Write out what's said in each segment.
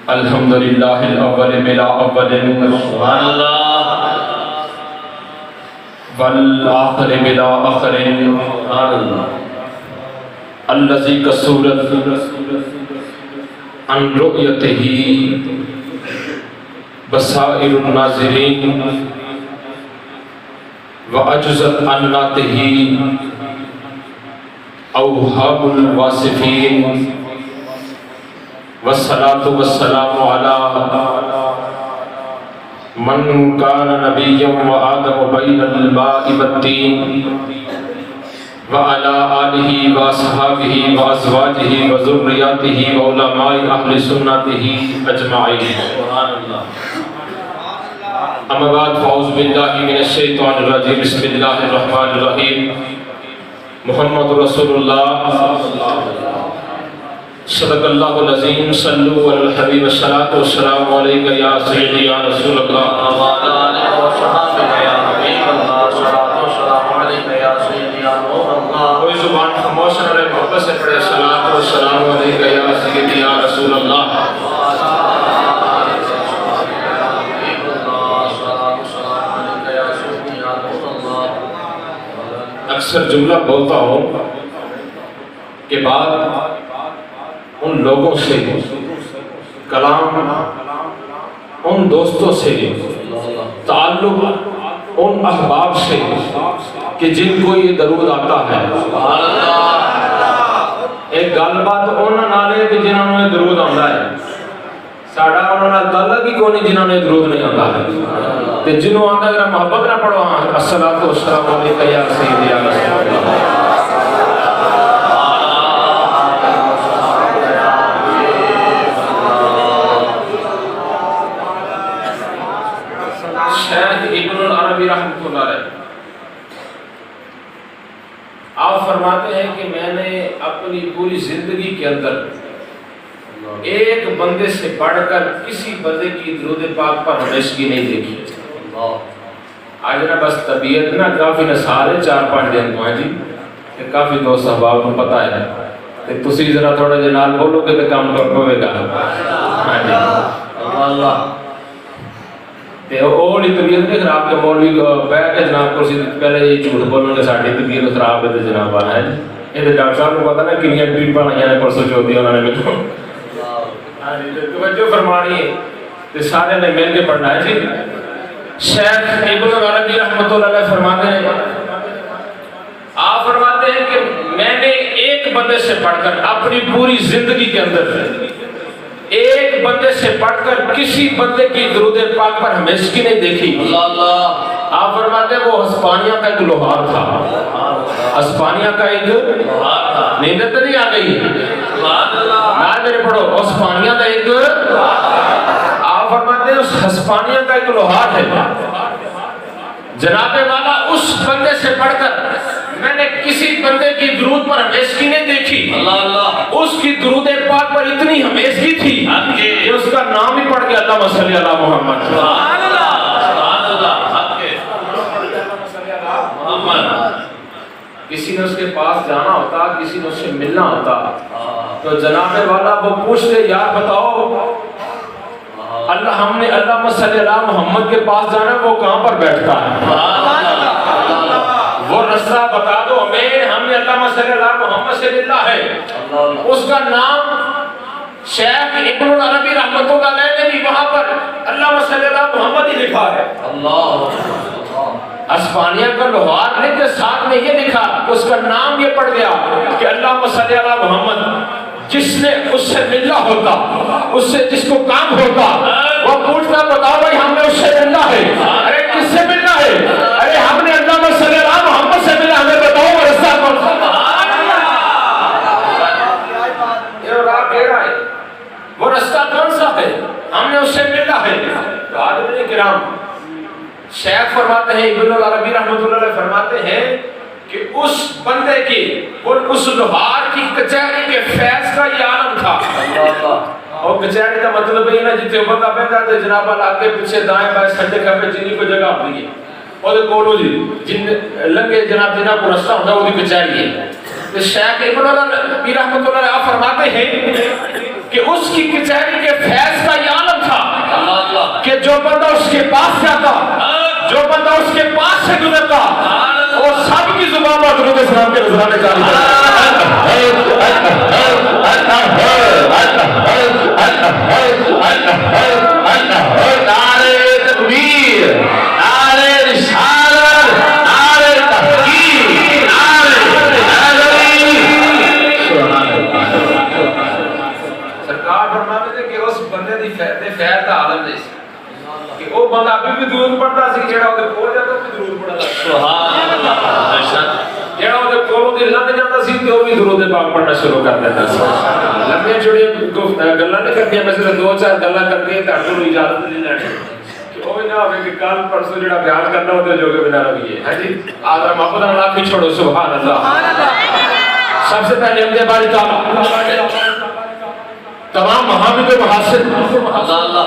الحمدللہ الاول بلا اول سبحان اللہ والآخر بلا آخر سبحان اللہ الذی کسورت عن رؤیتہ بصائر الناظرین وعجزت عن نعتہ اوہام الواصفین والصلاة والسلام علی من کان نبیا وآدم بین الماء والتین وعلى آلہ واصحابہ وازواجہ وذریاتہ وعلماء اہل سنتہ اجمعین سبحان اللہ اما بعد فاعوذ باللہ من الشیطان الرجیم بسم اللہ الرحمن الرحیم محمد رسول اللہ صدق اللہ العظیم صلو علی الحبیب الصلاۃ والسلام علیک یا سیدی یا رسول اللہ وعلى آلہ وصحبہ یا حبیب اللہ صلاۃ والسلام علیک یا سیدی یا نور اللہ کوئی زبان خاموش نہ رہے محبت سے پڑھے صلاۃ والسلام علیک یا سیدی یا رسول اللہ اکثر جملہ بولتا ہوں کہ بعد ان لوگوں سے کلام ان دوستوں سے تعلق ان احباب سے کہ جن کو یہ درود آتا ہے ایک گل بات انہوں نالے کہ جنہوں نے درود آتا ہے ساڑھا انہوں نے تعلق ہی کونی جنہوں نے درود نہیں آتا ہے کہ جنہوں آتا ہے اگر محبت نہ پڑھو الصلاۃ والسلام علیک یا سیدی یا رسول اللہ شیخ ابن العربی رحمۃ اللہ علیہ آپ فرماتے ہیں کہ میں نے اپنی پوری زندگی کے اندر ایک بندے سے بڑھ کر کسی بندے کی درود پاک پر ہمیشگی نہیں دیکھی آج نا بس طبیعت نا کافی نسال ہے 4-5 دن تو ہیں جی کہ کافی دوست احباب کو پتہ ہے کہ تسی ذرا تھوڑا جنال بولو کہ کام کر پوے گا ہاں جی اللہ تے اولی طبیعت نہیں خراب کہ مولوی بیٹھ کے جناب کرسی پہلے یہ جھوٹ بولوں کہ ساڑی طبیعت خراب ہے تو جناب آنا ہے یہ تو ڈاکٹر صاحب کو پتا نا کنیا ٹریٹمنٹ آئی ہیں پرسوں چوتھی انہوں نے میرے کو توجہ فرمانی ہے تو سارے نے مل کے پڑھنا ہے جی شیخ ابن العربی رحمۃ اللہ علیہ فرماتے ہیں آپ فرماتے ہیں کہ میں نے ایک بندے سے پڑھ کر اپنی پوری زندگی کے اندر ایک بندے سے پڑھ کر کسی بندے کی درود پاک پر ہمیشگی نہیں دیکھی اللہ آپ فرماتے ہیں وہ ہسپانیہ کا ایک لوہار تھا ہسپانیہ کا ایک نیند تو نہیں آ گئی نہ میرے پڑھو ہسپانیہ کا ایک آپ فرماتے ہیں اس ہسپانیہ کا ایک لوہار ہے جناب والا اس بندے سے پڑھ کر میں نے کسی بندے کی درود پر ہمیشگی نہیں دیکھی اللہ اس کی درود پاک پر اتنی ہمیشگی تھی کہ اس کا نام ہی پڑھ گیا اللہم صلی علی محمد سبحان اللہ سبحان اللہ حق ہے محمد کسی نے اس کے پاس جانا ہوتا کسی نے اس سے ملنا ہوتا تو جناب والا وہ پوچھتے یار بتاؤ اللہ ہم نے اللہم صلی علی محمد کے پاس جانا ہے وہ کہاں پر بیٹھتا ہے وہ رستہ بتا دو ہمیں ہم نے اللہم صلی علی محمد سے ملنا ہے اس کا نام شیخ ابن العربی رحمۃ اللہ علیہ نے بھی وہاں پر اللہم صلی علی محمد ہی لکھا ہے اللہ اسپانیہ کا لوہار نے کے ساتھ میں یہ لکھا اس کا نام یہ پڑ گیا کہ اللہم صلی علی محمد جس نے اس سے ملنا ہوتا اس سے جس کو کام ہوتا وہ پوچھتا بتاؤ بھائی ہم نے اس سے ملنا ہے ارے کس سے ملنا ہے ارے ہم نے اللہم صلی علی محمد سے ملنا ہمیں بتاؤ وہ رستہ کون سا وہ رستہ کون سا ہے ہم نے اس سے ملنا ہے تو حاضرین کرام شیخ فرماتے ہیں ابن العربی رحمۃ اللہ علیہ فرماتے ہیں کہ اس بندے کی اس لوہار کی کچہری کے فیض کا یہ عالم تھا اور کچہری کا مطلب ہے نا جتنے بندہ بیٹھا تو جناب آگے پیچھے دائیں بائیں سجدے کھبے جنہی کو جگہ ہوتی ہے اور کولو جی جن لگے جناب جنہ کو رستہ ہوتا ہے وہ بھی کچہری ہے تو شیخ ابن العربی رحمۃ اللہ علیہ فرماتے ہیں کہ اس کی کچہری کے فیض کا یہ جو بندہ اس کے پاس جاتا، جو بندہ اس کے پاس سے گزرتا، وہ سب کی زبان پر درود سلام کے نذرانے جاری نعرہ تکبیر، نعرہ رسالت، نعرہ تحقیق، نعرہ حیدری۔ سرکار فرماتے تھے کہ اس بندے دی فیض دا عالم نہیں سی، کہ وہ بندہ ابھی بھی درود پڑھتا سی، جڑا اودے کول جاتا وہ بھی درود پڑھدا سی، سبحان اللہ، جڑا اودے کولوں دی لنਘ جاتا سی تے وہ بھی درود پاک پڑھنا شروع کر دیتا سی۔ لمبیاں چوڑیاں گلاں نہیں کرنیاں، میں صرف دو چار گلاں کر کے تہاڈے کولوں اجازت نہیں لینی کہ وہ نہ ہوے کہ کل پرسوں جڑا بیان کرنا ہوتے جو بنا رویے۔ ہاں جی آدر محبت نال آکھ چھوڑو سبحان اللہ۔ سب سے پہلے حمد باری تعالیٰ، تمام محامد و محاسن،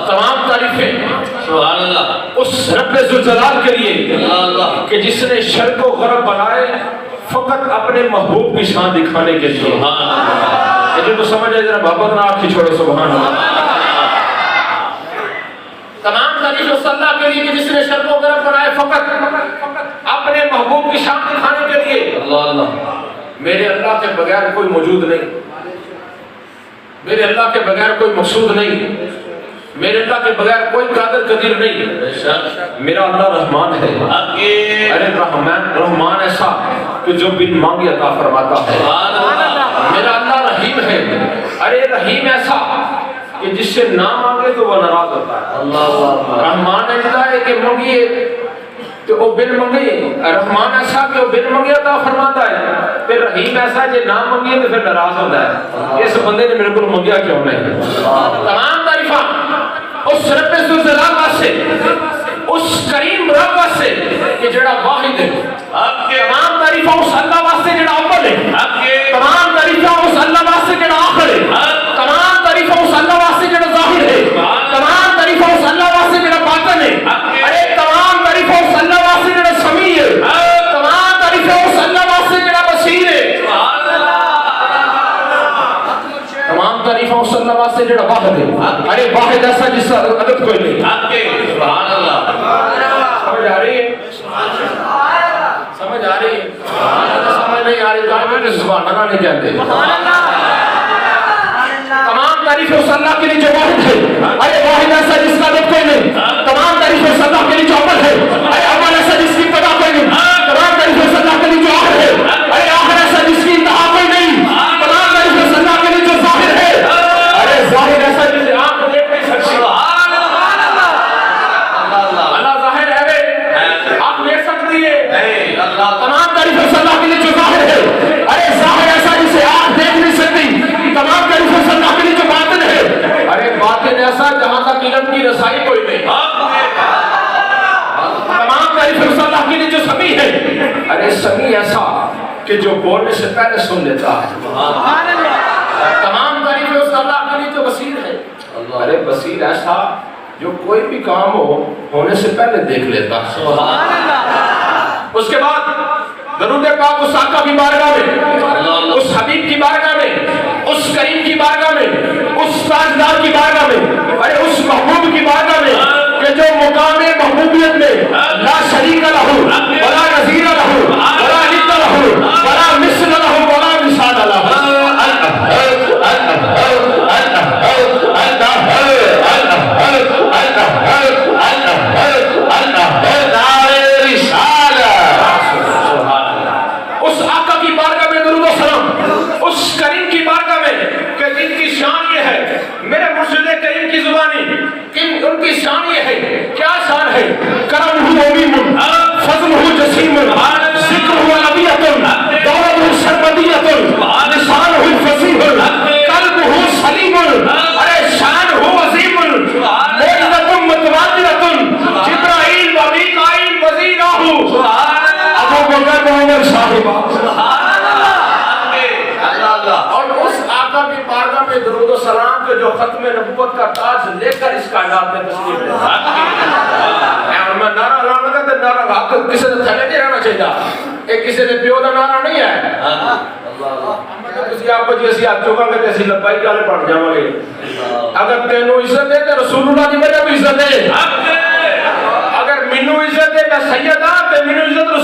تمام تعریفیں سبحان اللہ، اس رب ذوالجلال کے لیے اللہ کہ جس نے شرق و غرب بنائے فقط اپنے محبوب کی شان دکھانے کے لیے۔ یہ جو تو سمجھ ہے ذرا محبت نہ آنکھ چھوڑو سبحان اللہ۔ تمام تعریف اس اللہ کے لیے کہ جس نے شرق و غرب بنائے فقط اپنے محبوب کی شان دکھانے کے لیے۔ اللہ اللہ، میرے اللہ کے بغیر کوئی موجود نہیں، میرے اللہ کے بغیر کوئی مقصود نہیں، میرے اللہ کے بغیر کوئی قادر قدیر نہیں۔ میرا اللہ رحمان ہے، ارے رحمان ایسا کہ جو بن مانگے عطا فرماتا ہے۔ میرا اللہ رحیم ہے، ارے رحیم ایسا کہ جس سے نہ مانگے تو وہ ناراض ہوتا ہے۔ رحمان ایسا ہے کہ مانگیے تو وہ بن منگے، رحمان ایسا کہ وہ بن منگے عطا فرماتا ہے، پھر رحیم ایسا کہ نہ منگے تو پھر ناراض ہوتا ہے۔ اس بندے نے میرے کو منگیا کیوں نہیں؟ تمام تعریفاں اس رب ذوالجلال واسطے، اس کریم رب واسطے کہ جڑا واحد ہے۔ تمام تعریفاں اس اللہ واسطے جڑا اول ہے، تمام تعریفاں اس اللہ واسطے جڑا آخر ہے، تمام تعریفاں اس اللہ واسطے جڑا ظاہر ہے، تمام تعریفاں اس اللہ واسطے جڑا باطن ہے، ارے تمام تعریفاں اس اللہ واسطے جڑا سمیع ہے، تمام تعریفاں اس اللہ واسطے جڑا بصیر ہے، تمام تعریفاں اس اللہ واسطے جڑا واحد ہے۔ ارے واحد ایسا جس کا عدد کوئی نہیں۔ سبحان اللہ، سمجھ آ رہی ہے؟ سمجھ آ رہی ہے؟ سمجھ نہیں آ رہی تو سبحان اللہ نہیں کہتے۔ تمام تعریف اس اللہ کے لیے جو واحد ہے، ارے واحد ایسا جس کا عدد کوئی نہیں۔ تمام تعریف اس اللہ کے لیے جو اول ہے، ارے اول ایسا جس کی ابتدا کوئی نہیں۔ تمام تعریف اس اللہ کے لیے جو آخر ہے، ارے آخر ایسا جس کی انتہا کوئی نہیں۔ تمام تعریف اس اللہ کے لیے جو ظاہر ہے، ارے ظاہر ایسا جسے آنکھ دیکھ نہیں سکتی۔ اللہ ظاہر ہے، آپ دیکھ سکتی ہے۔ تمام تعریف اس اللہ کے لیے جو ظاہر ہے، ارے ظاہر ایسا جسے آنکھ دیکھ نہیں سکتی۔ تمام تعریف اس اللہ کے لیے جو باطن ہے، ارے باطن ایسا جہاں تک علم کی رسائی کوئی نہیں۔ تمام تعریف اس اللہ کے لیے جو سمیع ہے، ارے سمیع ایسا کہ جو بولنے سے پہلے سن لیتا ہے۔ تمام تعریف اس اللہ کے لیے جو بصیر ہے، ارے بصیر ایسا جو کوئی بھی کام ہونے سے پہلے دیکھ لیتا ہے۔ اس کے بعد درود پاک اس آقا کی بارگاہ میں، اس حبیب کی بارگاہ میں، اس کریم کی بارگاہ میں، اس تاجدار کی بارگاہ میں، ارے اس محبوب کی بارگاہ میں کہ جو مقام محبوبیت میں لا شریک لہ ولا نظیر لہ ولا ند لہ ولا مثل لہ ولا مثال لہ۔ اس آقا کی بارگاہ میں درود و سلام، اس کریم کی بارگاہ میں کہ جن کی شان یہ ہے، میرے مرشد کریم کی زبانی ان کی شان یہ ہے، کیا شان ہے؟ کرمہ عظیم، فضلہ جسیم، ذکرہ نبیۃ، دولتہ سرمدیۃ، لسانہ فصیح، قلبہ سلیم، ارے شان ہو عظیم، معجزۃ متواترۃ، جبرائیل و میکائیل وزیراہ، ابو بکر و عمر صاحبہ۔ اور اس آقا کی بارگاہ میں درود و سلام کے جو ختم نبوت کا تاج لے کر اس کائنات میں تشریف لے اور میں نعرہ لانا گا تو نعرہ حق کسی نے تھلے نہیں رہنا چاہیے، ایک کسی نے پیو دا نعرہ نہیں ہے۔ کسی آپ کو جیسی آپ چوکا گے جیسی لبائی کالے پڑھ جاؤں گے، اگر تینوں عزت دے تو رسول اللہ کی وجہ بھی عزت دے۔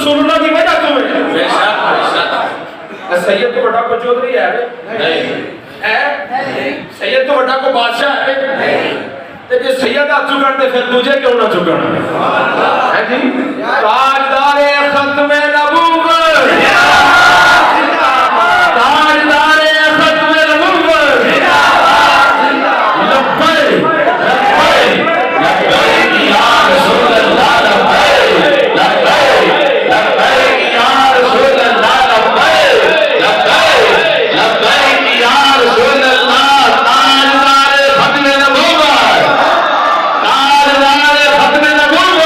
رسول اللہ کی وجہ تمہیں بے شک سید تو بڑا کو چودھری ہے نہیں سید تو بڑا کو بادشاہ ہے تے جے سید آ چکن تے پھر تجھے کیوں نہ چکن ہے جی تاجدار ختم نبوت تاجدار ختم نبوت لبیک لبیک یا رسول اللہ لبیک لبیک لبیک یا رسول اللہ لبیک لبیک لبیک یا رسول اللہ تاجدار ختم نبوت تاجدار ختم نبوت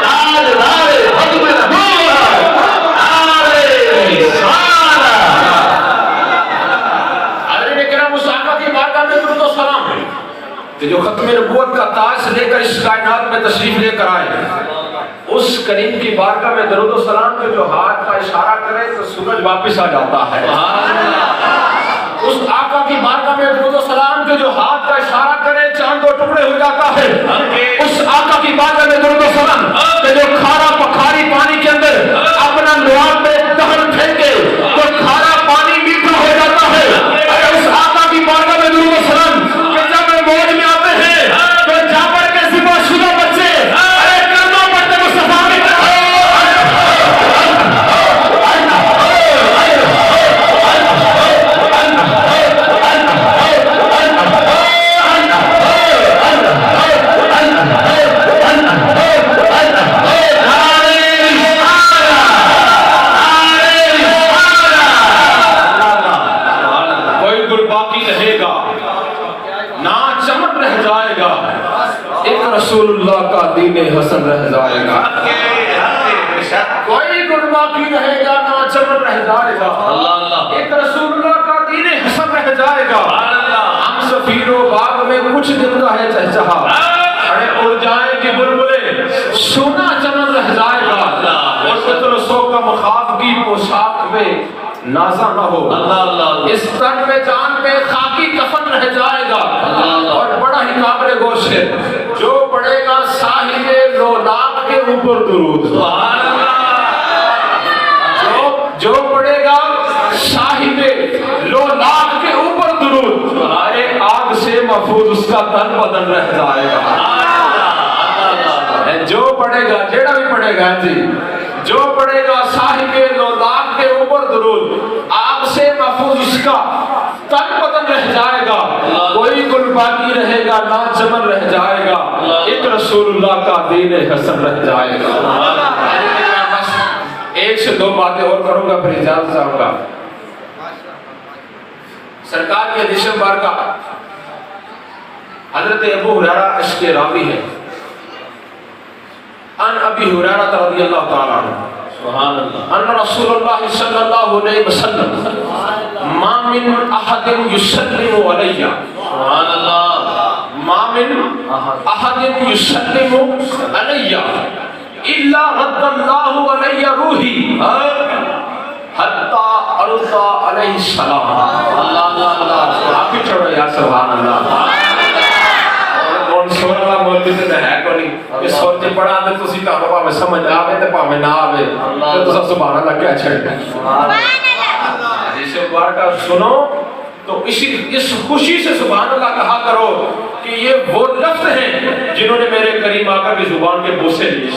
تاجدار ختم نبوت علیہ حضرت کرام اس آقا کی بارگاہ میں درود و سلام ہے کہ جو ختم نبوت کا تاج لے کر اس کائنات میں تشریف لے کر آئے اس کریم کی بارگاہ میں درود و سلام کے جو ہاتھ کا اشارہ کرے تو سورج واپس آ جاتا ہے اس آقا کی بارگاہ میں درود و سلام کے جو ہاتھ کا اشارہ کرے چاند دو ٹکڑے ہو جاتا ہے اس آقا کی بارگاہ میں درود و سلام کہ جو کھارا پکھاری پانی کے اندر اپنا لعاب میں دہن پھینکے تو کھارا پانی میٹھا ہو جاتا ہے اس آقا کی بارگاہ میں درود و سلام کہ جب موج میں آتے ہیں تو جابر کے ذبح شدہ بچے ارے کلمہ پڑھتے مصطفیٰ میں کوئی گل باقی رہے گا نہ چمن رہ جائے گا ایک رسول اللہ کا دین حسن رہ جائے گا کوئی گل باقی رہے گا نہ چمن رہ جائے گا ایک رسول اللہ کا دین حسن رہ جائے گا ہم سفیر و باغ میں کچھ دن کا ہے چہچہا اڑے اڑ جائیں گے بلبلے سونا چمن رہ جائے گا اور فتر سو کا مخاط کی پوشاک میں نازا نہ ہو اس تن میں جان پہ خاکی کفن رہ جائے گا اور بڑا ہی قابل گوش ہے جو پڑھے گا صاحب لولاق کے اوپر درود جو پڑھے گا صاحب لولاق کے اوپر درود ارے آگ سے محفوظ اس کا تن بدن رہ جائے گا جو پڑھے گا جیڑا بھی پڑھے گا جی جو پڑھے گا صاحب لولاق کے اوپر درود آگ سے محفوظ اس کا تن بدن رہ جائے گا کوئی گل باقی رہے گا نہ چمن رہ جائے گا ایک رسول اللہ کا دین حسن رہ جائے گا بس ایک سے دو باتیں اور کروں گا پھر اجازت چاہوں گا سرکار کی حدیث مبارکہ حضرت ابو ہریرہ اس کے راوی ہے ان ابی ہریرہ رضی اللہ تعالی عنہ سبحان اللہ ان رسول اللہ صلی اللہ علیہ وسلم ما من احد یسلم علی سبحان اللہ ما من احد یسلم علی الا رد اللہ علی روحی حتی ارضا علیہ السلام اللہ اللہ اللہ آپ ہی چھوڑو یا سبحان اللہ سور اللہ مولوی سے ہے کوئی یہ سور جی پڑھا دے تو سیتا ہوا میں سمجھ آوے تے پاوے نہ آوے تو سب سبحان اللہ کیا چھڑ سبحان اللہ جسے بارکہ سنو تو اس خوشی سے سبحان اللہ کہا کرو کہ یہ وہ لفظ ہیں جنہوں نے میرے کریم آقا کی زبان کے بوسے لیے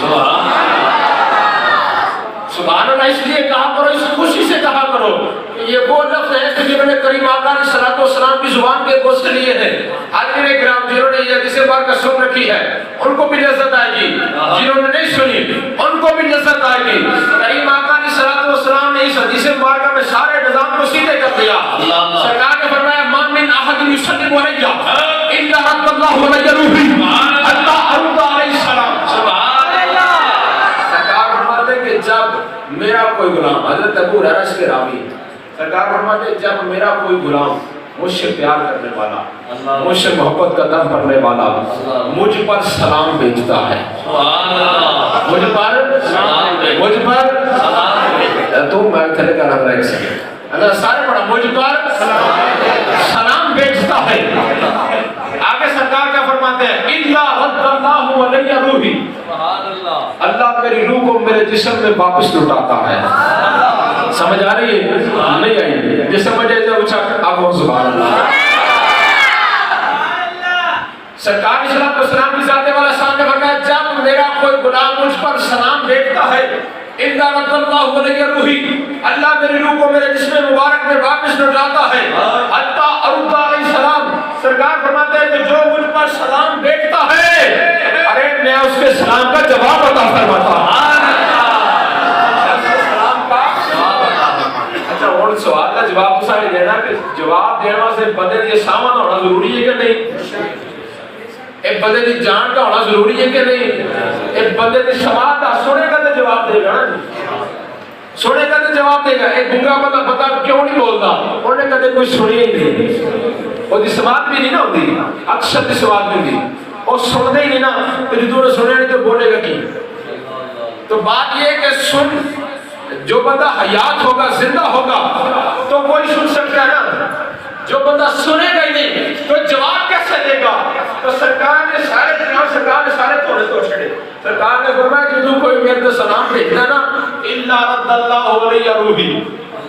سبحان اللہ اس لیے کہا کرو اس خوشی سے کہا کرو کہ یہ وہ لفظ ہیں کہ جنہوں نے کریم آقا علیہ الصلوۃ والسلام کی زبان کے بوسے لیے ہیں حاضرین کرام جنہوں نے یہ حدیث مبارکہ سن رکھی ہے ان کو بھی لذت آئے گی جنہوں نے نہیں سنی ان کو بھی لذت آئے گی کریم آقا علیہ الصلوۃ والسلام نے اس حدیث مبارکہ میں سارے نظام کو سیدھے کر دیا سرکار نے فرمایا ما من احد یسلم علی الا رد اللہ علی روحی حتی ارضا علیہ السلام سبحان اللہ سرکار فرماتے کہ جب میرا کوئی غلام حضرت ابو ہریرہ کے راوی سرکار فرماتے جب میرا کوئی غلام مجھ سے پیار کرنے والا مجھ سے محبت کا دم کرنے والا مجھ پر سلام بھیجتا ہے مجھ پر تو میں تھلے کا رہا ایک سیکنڈ اللہ سارے پڑھا مجھ پر سلام بھیجتا ہے آگے سرکار کیا فرماتے ہیں اِلَّا رَدَّ اللَّهُ عَلَيَّ رُوحِي اللہ میری میری روح کو میرے جسم میں واپس لوٹاتا ہے. سمجھ آ رہی ہے؟ نہیں آئی؟ یہ سمجھے تو اچھا آگو سبحان اللہ. سرکار صلی اللہ علیہ وسلم کی ذات والا شان نے فرمایا جب میرا کوئی غلام مجھ پر سلام بھیجتا ہے الا رد اللہ علیہ روحی، اللہ میری روح کو میرے جسم مبارک میں واپس لوٹاتا ہے. حتی ارد علیہ السلام، سرکار فرماتے ہیں کہ جو مجھ پر سلام بھیجتا ہے ارے میں اس کے سلام کا جواب عطا فرماتا ہوں. اچھا اور سوال کا جواب تو سارے دینا کہ جواب دینا سے بندے یہ سامان ہونا ضروری ہے کہ نہیں؟ ایک بندے دی جان کا ہونا ضروری ہے کہ نہیں؟ ایک بندے دی سوال کا سنے کا تو جواب دے گا نا، سنے کا تو جواب دے گا. ایک گنگا بندہ پتا کیوں نہیں بولتا؟ انہوں نے کدے کوئی سنی ہی نہیں، وہ دی سوال بھی نہیں نہ ہوتی، اکثر دی سوال بھی ہوتی، وہ سنتے ہی نہیں نا، تو جدوں نے سنے نہیں تو بولے گا کی؟ تو بات یہ ہے کہ سن جو بندہ حیات ہوگا زندہ ہوگا تو وہی سن سکتا ہے نا، جو بندہ سنے گا ہی نہیں تو جواب کیسے دے گا؟ تو سرکار نے سارے جناب سرکار نے سارے تھوڑے تو چھڑے. سرکار نے فرمایا کہ تو کوئی میرے سلام بھیجنا نا الا رد اللہ علیہ روحی،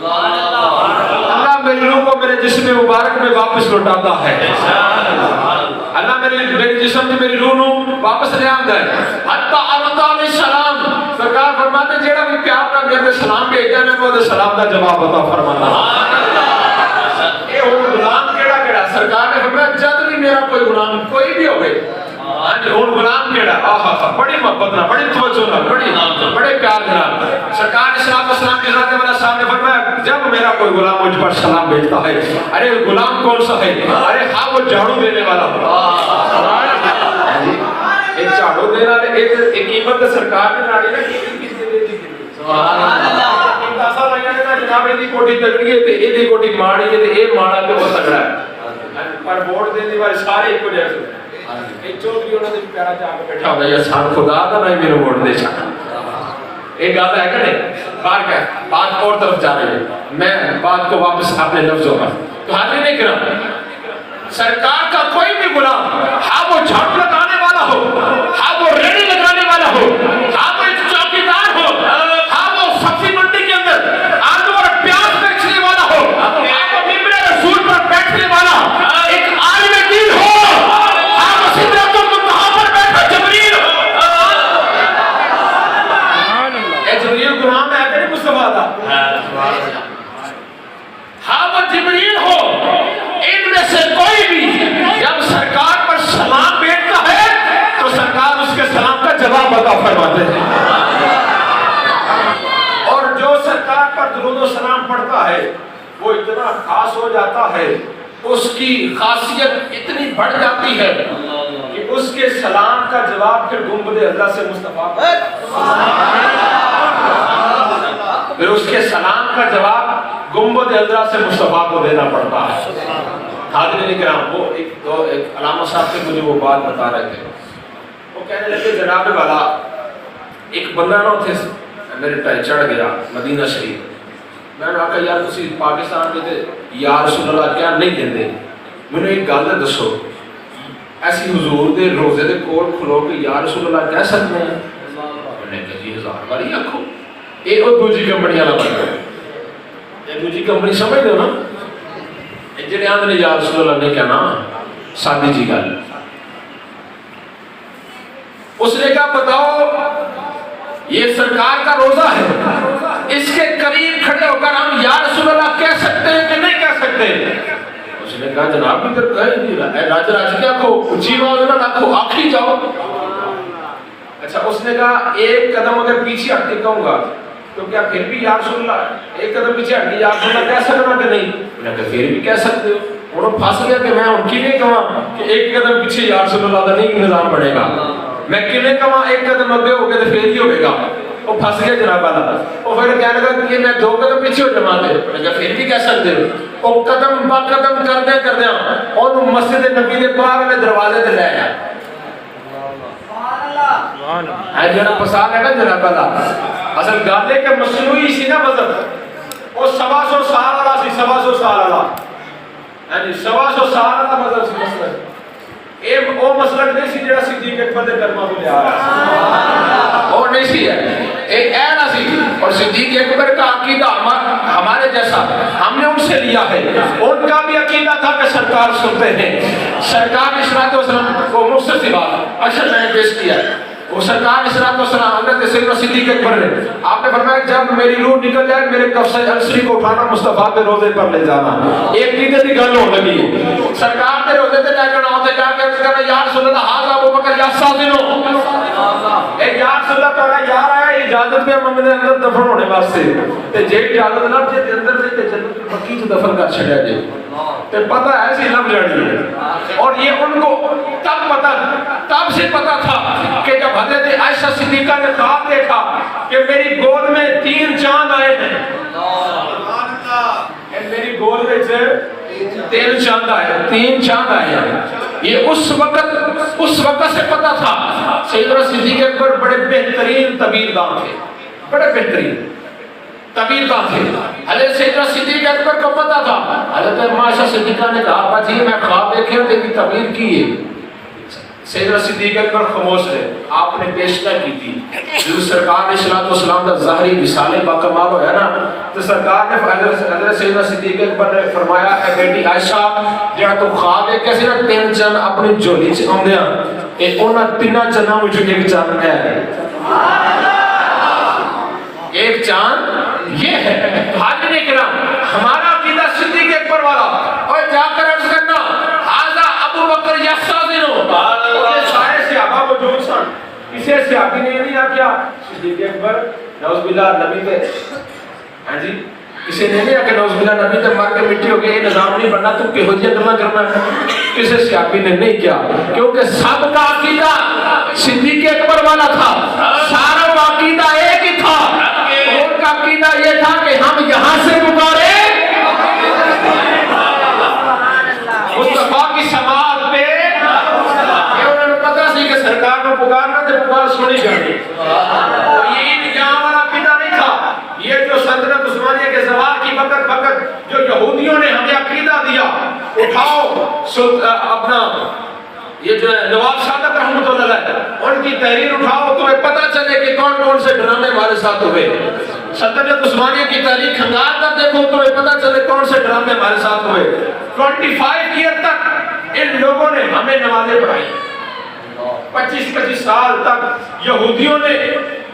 اللہ میری روح کو میرے جسم مبارک میں واپس لوٹاتا ہے. اللہ میرے جسم میں میری روح نو واپس لے آندا ہے. حتی ارد علیہ السلام، سرکار فرماتے جیڑا بھی پیار نال میرے سلام بھیجدا ہے میں وہ سلام دا جواب عطا فرماتا ہوں. اے وہ غلام کیڑا کیڑا؟ سرکار نے فرمایا جد بھی میرا کوئی غلام کوئی بھی ہوے، ہاں جی وہ غلام کیڑا؟ آہا بڑی محبت نال بڑی توجہ نال بڑے پیار نال سرکار نے صلی اللہ علیہ وسلم کے ذات والا صاحب نے فرمایا جب میرا کوئی غلام مجھ پر سلام بھیجتا ہے ارے غلام کون سا ہے؟ ارے ہاں وہ جھاڑو دینے والا ہو. ایک جھاڑو دینے والا ایک قیمت سرکار نے ناڑی نا کسی دے دی. سبحان اللہ. ایسا لگا کہ جناب دی کوٹی تگڑی ہے تے اے دی کوٹی ماڑی ہے تے اے ماڑا تے وہ تگڑا ہے، پر ووٹ دینے والے سارے ایک جیسے ہیں. ایک چودھری انہوں نے پیارا جا کے بیٹھا ہوگا یا سان خدا دا نہیں میرے ووٹ دے چھا. ایک گاتا ہے کہ نہیں بار کیا بات اور طرف جا رہی ہے، میں بات کو واپس اپنے لفظوں پر تو حاضر نہیں کرا. سرکار کا کوئی بھی غلام ہاں وہ جھاڑو لگانے والا ہو، ہاں وہ ریڑھی لگانے والا ہو، ہاں وہ ایک چوکیدار ہو، ہاں وہ سبزی منڈی کے اندر آلو اور پیاز بیچنے والا ہو، ہاں وہ ممبر رسول پر بیٹھنے والا ایک عالم دین ہو، ہاں وہ سدرۃ المنتہا پر بیٹھا جبریل ہو. اے جبریل غلام ہے کہ نہیں مصطفیٰ دا؟ ہاں وہ جبریل ہو. ان میں سے کوئی بھی جب سرکار پر سلام بھیجتا ہے تو سرکار اس کے سلام کا جواب عطا فرماتے ہیں. اور جو سرکار پر درود و سلام پڑھتا ہے وہ اتنا خاص ہو جاتا ہے، اس کی خاصیت اتنی بڑھ جاتی ہے کہ اس کے سلام کا جواب پھر گنبد عزا سے مصطفیٰ پھر اس کے سلام کا جواب گنبد عزا سے مصطفیٰ کو دینا پڑتا ہے. حاضرین کرام وہ ایک علامہ صاحب سے مجھے وہ بات بتا رہے تھے، وہ کہنے لگے جناب والا ایک بندہ نہ تھے میرے پہ چڑھ گیا مدینہ شریف. میں نے کہا یار تسی پاکستان میں تے یا رسول اللہ کیا نہیں دیندے، مینوں ایک گل دسو ایسی حضور دے روزے دے کول کھلو کے یا رسول اللہ کہہ سکتے ہیں؟ میں نے کہا جی 1000 باری آکھو. اے او دوجی کمپنی والا بندہ، اے دوجی کمپنی سمجھ دو نا جڑے آندے نے یا رسول اللہ نے کہنا سادی جی گل. اس نے کہا بتاؤ یہ سرکار کا روزہ ہے، اس کے قریب کھڑے ہو کر ہم یا رسول اللہ کہہ سکتے ہیں کہ نہیں کہہ سکتے؟ اس نے کہا جناب ادھر کہہ نہیں رہا ہے راج راج کیا کہو اچھی آواز نہ رکھو آخری جاؤ. اچھا اس نے کہا ایک قدم اگر پیچھے ہٹ کے کہوں گا تو کیا پھر بھی یا رسول اللہ ایک قدم پیچھے ہٹ کے یا رسول اللہ کہہ سکنا کہ نہیں؟ میں نے کہا پھر بھی کہہ سکتے ہو. انہوں پھنس گیا کہ میں ان کی نہیں کہاں کہ ایک قدم پیچھے یا رسول اللہ کا نہیں نظام بڑھے گا، میں کلے کہاں ایک قدم اگے ہو گئے تو پھر ہی ہوئے گا. وہ پھنس گیا جناب والا. وہ پھر کہنے لگا کہ میں 2 قدم پیچھے ہو جما دے. میں نے کہا پھر بھی کہہ سکتے ہو. وہ قدم با قدم کردے اور مسجد نبی دے باہر والے دروازے تے لے آیا. ہے جڑا پسال ہے نا جناب والا اصل گل ہے کہ مصنوعی سی نا مذہب وہ 125 سال والا سی 125 سال والا ہاں جی 125 سال والا مذہب سی مسلک اے او مسلک نہیں سی جڑا صدیق اکبر دے کرما تو لیا وہ نہیں سی ہے. ایک اہل سی اور صدیق اکبر کا عقیدہ ہمارے جیسا ہم نے ان سے لیا ہے. ان کا بھی عقیدہ تھا کہ سرکار سنتے ہیں. سرکار اشراط وسلم کو مختصر بات اچھا میں نے پیش کیا ہے. وہ سرکار اشراط وسلم حضرت سیدنا صدیق اکبر نے آپ نے فرمایا جب میری روح نکل جائے میرے کفسہ السری کو اٹھانا مصطفیٰ کے روزے پر لے جانا. ایک دیگر کی گل ہو لگی سرکار کے روزے تے لے جانا ہوتے جا کے کہنا یا رسول اللہ حاضر ابو بکر یا سازنو اے یا رسول اللہ تعالی یار آیا اجازت پہ منگنے اندر دفن ہونے واسطے تے جے اجازت نہ جے اندر تے جنت مکی چ دفن کر چھڑیا جے تے پتہ ایسی لب جڑی ہے. اور یہ ان کو تب سے پتا تھا کہ جب حضرت عائشہ صدیقہ نے خواب دیکھا کہ میری گود میں 3 چاند آئے ہیں. میری گود میں 3 چاند آئے ہیں. یہ اس وقت سے پتا تھا. سیدنا صدیق اکبر بڑے بہترین تعبیردان تھے. بڑے بہترین تعبیردان تھے. حضرت سیدنا صدیق اکبر کو پتا تھا. حضرت عائشہ صدیقہ نے کہا ابا جی میں خواب دیکھے اور تیری تعبیر کی ہے. سیدنا صدیق اکبر خاموش رہے. آپ نے پیشکش کی تھی جو سرکار نے صلی اللہ علیہ وسلم کا ظاہری وصال با کمال ہویا نا تو سرکار نے حضرت سیدنا صدیق اکبر نے فرمایا اے بیٹی عائشہ جڑا تو خواب دیکھے سی نا 3 چند اپنی جھولی چ اوندے اے انہاں 3 چناں وچوں ایک چاند ہے. ایک چاند یہ ہے. حاضرین کرام ہمارا عقیدہ صدیق اکبر والا اور جا کر عرض کرنا حاضر ابو بکر یسازنو سارے صحابہ موجود سن. کسی صحابی نے نہیں کیا صدیق اکبر نعوذ باللہ نبی تے ہاں جی کسی نے نہیں کہ نعوذ باللہ نبی تے مار کے مٹی ہو گئی یہ نظام نہیں بننا تو کہو جی گلا کرنا. کسی صحابی نے نہیں کیا کیونکہ سب کا عقیدہ صدیق اکبر والا تھا. سارا عقیدہ ایک ہی تھا. ان کا عقیدہ یہ تھا کہ ہم یہاں سے پکارے مصطفیٰ کی سماعت پہ یہ انہوں نے پتا سی کہ سرکار کو پکارنا تو پکار سنی جانی. یہ انجام والا عقیدہ نہیں تھا. یہ جو سلطنت عثمانیہ کے زوال کی وقت جو یہودیوں نے ہمیں عقیدہ دیا اٹھاؤ اپنا یہ جو نواب صادق رحمۃ اللہ علیہ ان کی تحریر اٹھاؤ تمہیں پتہ چلے کہ کون کون سے ڈرامے ہمارے ساتھ ہوئے. سلطنت عثمانیہ کی تاریخ کھنگال کر دیکھو تمہیں پتہ چلے کون سے ڈرامے ہمارے ساتھ ہوئے. 25 ایئر تک ان لوگوں نے ہمیں نمازیں پڑھائی. 25 سال تک یہودیوں نے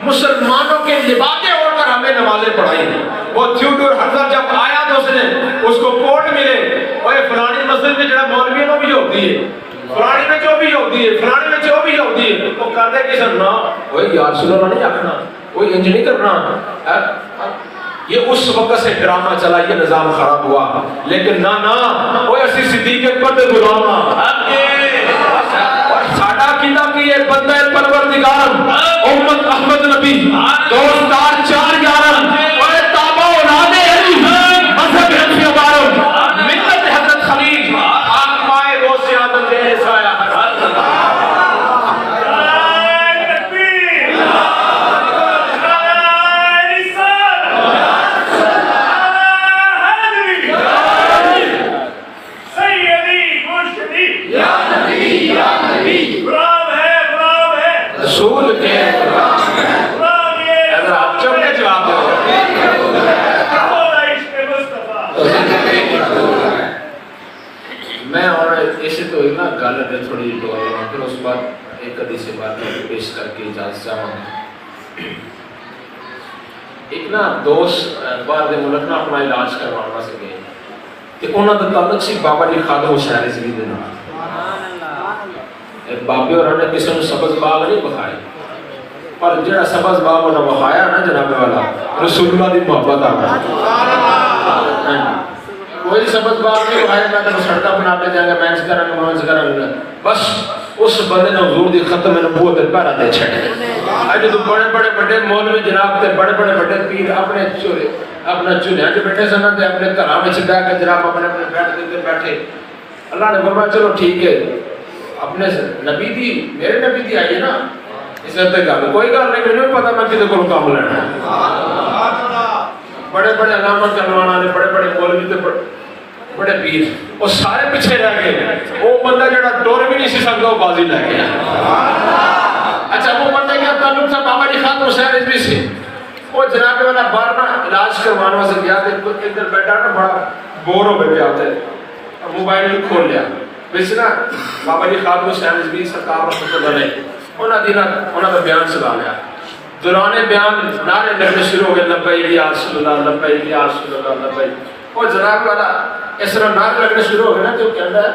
مسلمانوں کے لباسیں اوڑھ کر ہمیں نمازیں پڑھائی. وہ تھیوڈور ہرزل جب آیا تو اس نے اس کو کوٹ ملے اور فلانی مسجد میں جڑا مولوی نو بھی ہوتی ہے فلانی میں جو بھی ہوتی ہے فلانی میں جو بھی ہوتی ہے وہ کر دے کہ سر نا وہی یا رسول اللہ نہیں آکھنا کوئی انج نہیں کرنا. یہ اس وقت سے ڈرامہ چلا یہ نظام خراب ہوا. لیکن نہ وہ اسی صدیق اکبر دے غلام اور ساڈا عقیدہ کی یہ بندہ پروردگار امت احمد نبی دوستدار 4 یاران اور تابع اولاد علی مذہب حنفی مبارک ملت حضرت خلیل آپ مائے روز عادت دے سایہ رسول کے اگر آپ چوکے جواب دے میں اور ایسے تو ایک نا گل ہے تھوڑی پھر اس بعد ایک حدیث بات پیش کر کے اجازت چاہوں. ایک نا دوست باہر دے ملک نا اپنا علاج کروانا سکے تے انہاں دا تعلق سی بابا جی خادم حسین رضوی دے نال. بابے اور نے کسی نے سبز باغ نہیں بخائے پر جڑا سبز باغ انہوں نے بخایا نا جناب والا رسول اللہ دی محبت آگا. کوئی سبز باغ نہیں بخائے میں تو سڑکہ بنا کے جائیں گے مینس کریں گے بس اس بندے نے حضور دی ختم نبوت پہرا دے چھڑے. آج تو بڑے بڑے بڑے مولوی جناب تے بڑے بڑے بڑے پیر اپنے چولہے جو بیٹھے سن تے اپنے گھراں وچ بیٹھ کے جناب اپنے بیٹھ کے بیٹھے. اللہ نے فرمایا چلو ٹھیک ہے اپنے نبی دی میرے نبی دی آئی ہے نا اس سے گل کوئی گل نہیں مجھے پتا میں کسی کو کام لینا ہے. بڑے بڑے علامت کروانا نے بڑے بڑے مولوی تے بڑے پیر وہ سارے پیچھے رہ گئے. وہ بندہ جڑا ٹور بھی نہیں سی سکتا وہ بازی لے گیا. اچھا وہ بندے کا تعلق تھا بابا جی خادم حسین رضوی سے وہ جناب والا بار نا علاج کروانے واسطے گیا تو ایک دن بیٹا نا بڑا بور ہو گیا ہوتا ہے، موبائل کھول لیا بس نا بابا جی خادم حسین رضوی سرکار رحمۃ اللہ علیہ انہوں نے بیان چلا لیا، دوران بیان نعرے لگنے شروع ہو گئے لبیک یا رسول اللہ لبیک یا رسول اللہ لبیک۔ وہ جناب والا اس طرح نعرے لگنے شروع ہو گئے نا جو کہتا ہے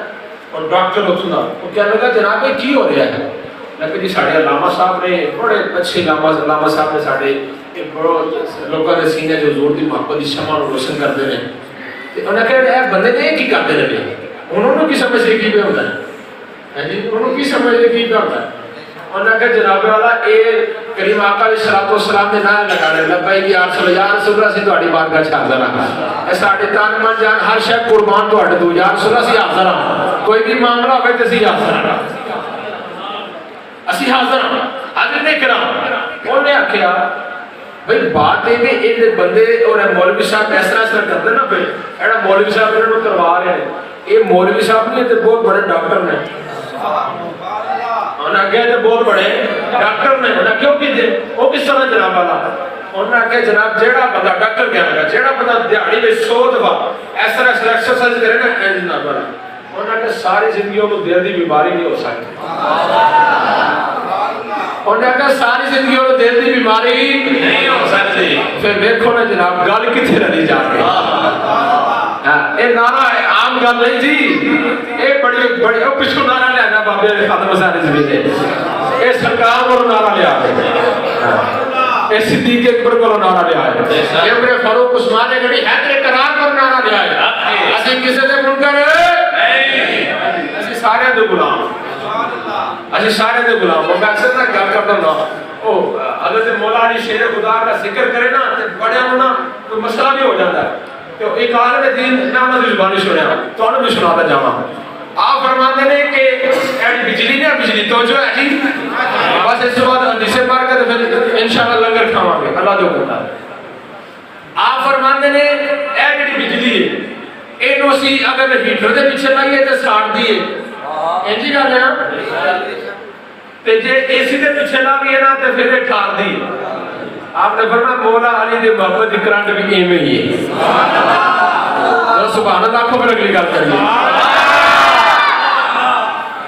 اور ڈاکٹر ہوتا نا وہ کہنے لگا جناب یہ کی ہو رہا ہے؟ لیکن جی ساڑھے علامہ صاحب نے بڑے اچھے علامہ صاحب نے ساڑھے لوگوں کے سینے جو زور دی محبت کی شمع روشن کرتے ہیں، انہوں نے کہا اے بندے نے کی کرتے رہے، انہوں نے کی سمجھ سے کی پہ ہوتا ہے جی، انہوں نے کی سمجھ سے کی پہ ہوتا ہے۔ انہوں نے کہا جناب والا اے کریم آقا علیہ السلام نے نعرہ لگا رہے لبیک یا رسول اللہ سے تہاڈی بارگاہ وچ حاضر ہاں، اے ساڈے تن من جان ہر شے قربان تہاڈے تو یا رسول اللہ سے حاضر ہاں، کوئی بھی معاملہ ہوے تے اسی حاضر ہاں، اسی حاضر ہاں۔ حضرت کرام انہوں نے آکھیا بھئی بات ہے کہ یہ بندے اور مولوی صاحب اس طرح کرتے نا پھر ایڑا مولوی صاحب انہوں نے کروا رہے ہیں، یہ مولوی صاحب نہیں ہے بہت بڑے ڈاکٹر نے، انہوں نے کہا بہت بڑے ڈاکٹر نے، انہوں نے کیوں کی دے وہ کس طرح جناب والا، انہوں نے کہا جناب جیڑا بندہ ڈاکٹر کیا لگا جیڑا بندہ دیہڑی میں 100 دفعہ اس طرح ایکسرسائز کرے نا این جناب والا، انہوں نے کہا ساری زندگیوں کو دل دی بیماری نہیں ہو سکتی، انہوں نے کہا ساری زندگیوں کو دل دی بیماری نہیں ہو سکتی۔ پھر دیکھو نا جناب گل کتنے رہی جا کے، یہ نعرہ عام گل نہیں جی، یہ بڑی پچھو نعرہ لے آنا بابے خادم حسین رضوی نے، یہ سرکار کو نعرہ لے آئے، یہ صدیق اکبر کو نعرہ لے آئے، یہ عمر فاروق عثمان غنی حیدر کرار کو نعرہ لے آئے، اسی کسی سے منکر اسی سارے دے غلام، اسی سارے دے غلام۔ وہ میں اکثر نہ گل کرتا ہوں حضرت مولا علی شیر خدا کا ذکر کرے نا بڑے ہونا کوئی مسئلہ بھی ہو جاتا ہے، تو ایک عالم دین میں انہوں نے زبانی سنیا تو انہوں نے سناتا جاواں، آپ فرماتے ہیں کہ ایڈی بجلی نے بجلی توجہ ہے جی، بس اس کے بعد حدیث پاک کا تو پھر انشاءاللہ لنگر کھاواں گے اللہ جو کرتا ہے۔ آپ فرماتے ہیں ایڈی بجلی ہے اینو سی اگر ہیٹر دے پیچھے لائیے تے ساڑ دیے انجی گل ہے نا، تے جے اے سی دے پیچھے لائیے نا تے پھر ٹھار دی۔ آپ نے فرمایا مولا علی دے محبت دی کرنٹ بھی ایویں ہی ہے، سبحان اللہ کو اگلی گل کریے۔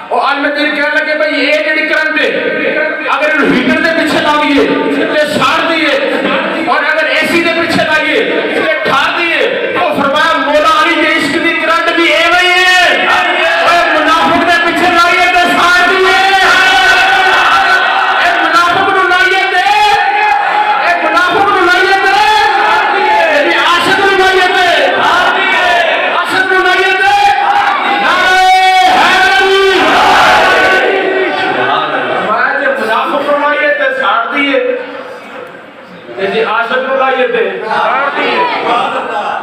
اور عالم دین کہنے لگے بھائی یہ جڑی کرنٹ ہے اگر ہیٹر دے پیچھے لائیے تے ساڑ دیے اور اگر اے سی دے پیچھے لائیے تے ٹھار دیے، تو فرمایا مولا علی دے عشق دی کرنٹ بھی ایویں ہی ہے، اور منافق دے پیچھے لائیے تے ساڑ دیے، اے منافق نو لائیے تے اے منافق نو لائیے تے اے عاشق نو لائیے تے عاشق نو لائیے تے جی عاشق نو لائیے تھے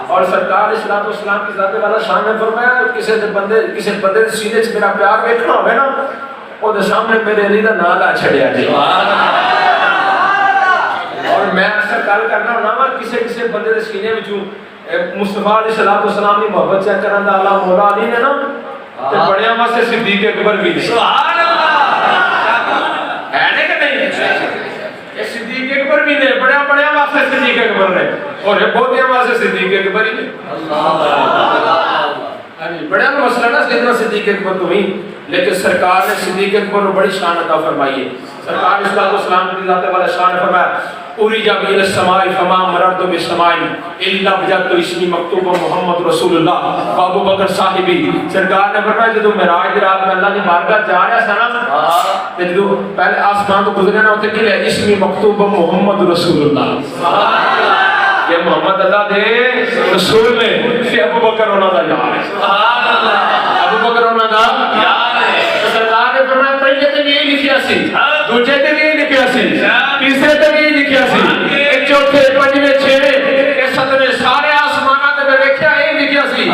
اور سرکار اسلام اسلام کی ذات والا شان نے فرمایا کسی بندے دے سینے چ میرا پیار ویکھنا ہوے نا او دے سامنے میرے علی دا نام لا چھڑیا جی، اور میں اکثر گل کرنا ہونا کسی بندے دے سینے وچوں مصطفیٰ علیہ السلام دی محبت چیک کرن دا اللہ مولا علی نے نا تے بڑیاں واسطے صدیق اکبر بھی نے، سبحان اللہ ہے نے کہ نہیں، یہ صدیق اکبر بھی نے بڑے واسطے صدیق اکبر نے اور بہتیاں واسطے صدیق اکبر ہی نے، بڑا مسئلہ نا سیدنا صدیق اکبر تو ہی، لیکن سرکار نے صدیق اکبر کو بڑی شان عطا فرمائی ہے۔ سرکار اسلام کی ذات والا شان نے فرمایا اُرِجَ بِإِلَى السَّمَاءِ فَمَا مَرَرْتُ بِالسَّمَاءِ إِلَّا وَجَدْتُ اسْمِي مَكْتُوبًا محمد رسول اللہ ابو بکر صاحبی۔ سرکار نے فرمایا جدو معراج دی رات میں اللہ کی بارگاہ جا رہا تھا نا تے جدو پہلے آسمان تو گزرے نا اوتھے کی ہے اسمی مکتوبا محمد رسول اللہ، سبحان اللہ، یہ محمد اللہ دے رسول نے تے ابو بکر انہاں دا یار ہے، سبحان اللہ، ابو بکر انہاں دا یار ہے۔ سرکار نے فرمایا پہلے تے یہ لکھیا سی، دوسرے تے یہ لکھیا سی، تیسرے تے یہ لکھیا سی، ایک چوتھے پنجویں چھویں اے ستویں سارے آسماناں تے میں ویکھیا یہ لکھیا سی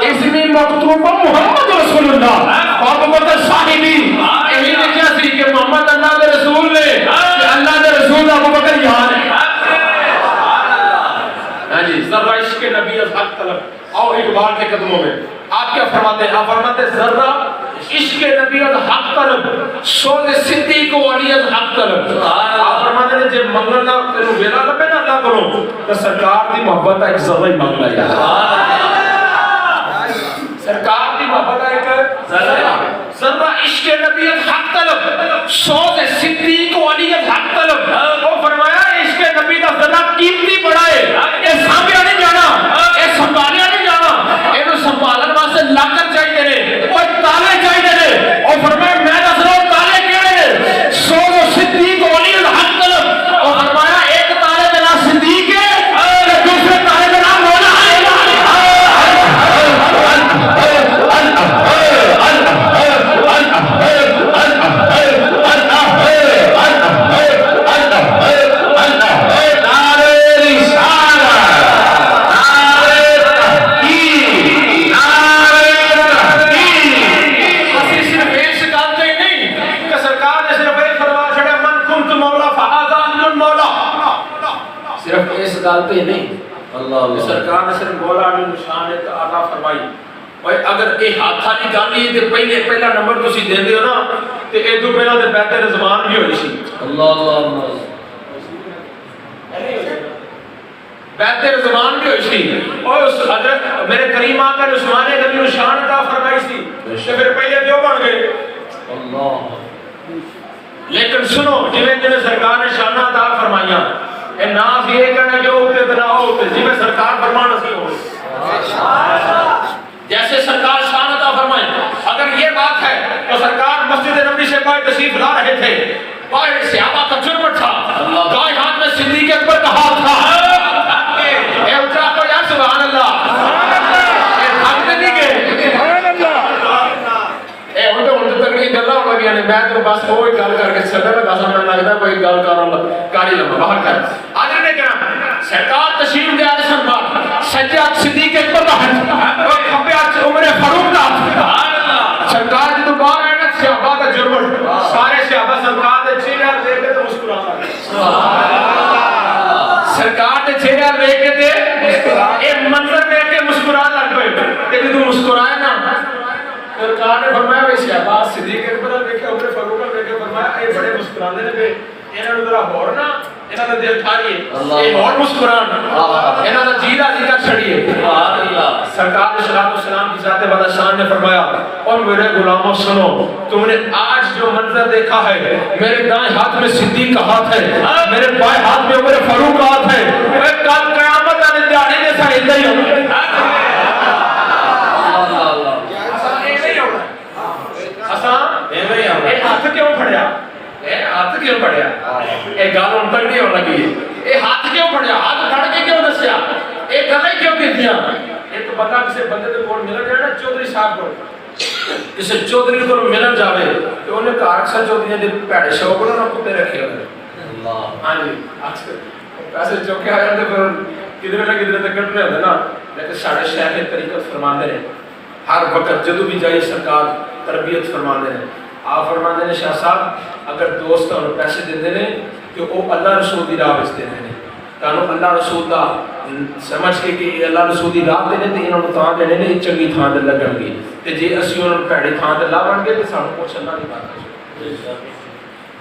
اسمی مکتوب محمد رسول اللہ ابو بکر صاحبی، یہی لکھیا سی کہ محمد اللہ دے رسول نے کہ اللہ دے رسول ابو بکر یہاں ہے۔ ہاں جی ذرہ عشق نبی از حق طلب، آؤ اقبال کے قدموں میں آپ کیا فرماتے ہیں؟ آپ فرماتے ہیں ذرہ عشق نبی از حق طلب سود صدیق ولی الحق طلب آپ فرماتے ہیں جب منگنا تینوں ویلا لبے نا اللہ کرو تو سرکار دی محبت ایک ذرہ ہی منگ لیا سرکار دی محبت ایک ذرہ عشق نبی الحق طلب سود صدیق ولی الحق طلب وہ فرمایا عشق نبی دا ذرہ قیمتی بڑا ہے یہ سامیا نہیں جانا یہ سنبھالیا نہیں جانا یہ سنبھالن واسطے لاکر چاہیے نے اور تالے چاہیے نے اور فرمایا میں دس رہا ہوں تالے کیڑے نے سود صدیق ولی الحق طلب اور فرمایا ایک تالے کا نام صدیق ہے اور دوسرے تالے کا نام مولا ہے گل پہ نہیں اللہ سرکار نے صرف مولا علی نشان عطا فرمائی اور اگر یہ ہاتھ والی گل ہی تے پہلا نمبر تسی دیندے ہو نا تے اے تو پہلا تے بیعت رضوان بھی ہوئی سی اللہ بیعت رضوان بھی ہوئی سی اور اس حضرت میرے کریم آقا نے عثمان غنی نشان عطا فرمائی سی تے پھر پہلے کیوں بن گئے اللہ لیکن سنو جویں جویں سرکار نے شان عطا فرمائیاں اے ناف یہ کہنا جو ہوتے بنا ہوتے جی میں سرکار فرمان نصیب ہو جیسے سرکار شان عطا فرمائیں اگر یہ بات ہے تو سرکار مسجد نبی سے کوئی تشریف لا رہے تھے کوئی صحابہ کا جرم تھا کوئی ہاتھ میں صدیق اکبر کا ہاتھ تھا اے اچھا کو یا سبحان اللہ اے بھاگتے نہیں گئے سبحان اللہ اے ان تک نہیں گلا ہو گیا میں تو بس کوئی گل کر کے چلتا میں بس میں لگتا کوئی گل کاری لما باہر کر آج نے کہنا سرکار تشریف دے آدھے سنبھال سجاد صدیق اکبر کا ہاتھ اور کھپے آج عمر فاروق کا ہاتھ سرکار جدو باہر آئے نا صحابہ کا جرم سارے صحابہ سرکار دے چہرے دیکھ کے تو مسکراتا سرکار دے چہرے دیکھ کے تے ایک منظر دیکھ کے مسکرا لگ پئے تے تو مسکرائے نا سرکار نے فرمایا ویسے عباس صدیق اکبر دیکھے عمر فاروق دیکھے فرمایا اے بڑے مسکرانے نے پہ انہاں نوں ذرا ہور نا انہاں دا دل ٹھاریے اے ہور مسکران انہاں دا جی راضی کر چھڑیے سبحان اللہ سرکار نے صلوات و سلام کی ذات والا شان نے فرمایا اور میرے غلاموں سنو تم نے آج جو منظر دیکھا ہے میرے دائیں ہاتھ میں صدیق کا ہاتھ ہے میرے بائیں ہاتھ میں عمر فاروق کا ہاتھ ہے اے کل قیامت والے دہاڑے جیسا ادھر ہی ہوگا ہاتھ کیوں پھڑیا ہاتھ کیوں پھڑیا اے گل ان تک نہیں ہونا کی اے ہاتھ کیوں پھڑیا ہاتھ پھڑ کے کیوں دسیا اے گلیں کیوں کیتیاں یہ تو بندہ کسی بندے دے کول ملن جائے نا چودھری صاحب کو کسی چودھری کو ملن جاوے تو انہیں کہا اکثر چودھریاں دے پیڑے شوق نہ کتے رکھے ہوئے اللہ ہاں جی اکثر پیسے چوکے آ جاتے پھر کدھر نہ کدھر تک کٹ رہے ہوتے نا لیکن ساڑھے شہر کے طریقت فرماندے ہیں ہر وقت جدو بھی جائے سرکار تربیت فرماندے ہیں آپ فرماندے ہیں شاہ صاحب اگر دوست انہوں پیسے دے دے کہ وہ اللہ رسول دی راہ بچتے ہیں تانوں اللہ رسول دا سمجھ کے کہ اللہ رسول دی راہ دے تے انہوں تاں دے نے چنگی تھاں تے لگن گے تے جے اسی انہوں پیڑی تھاں تے لاون گے تے سانوں کچھ اللہ دی بارگاہ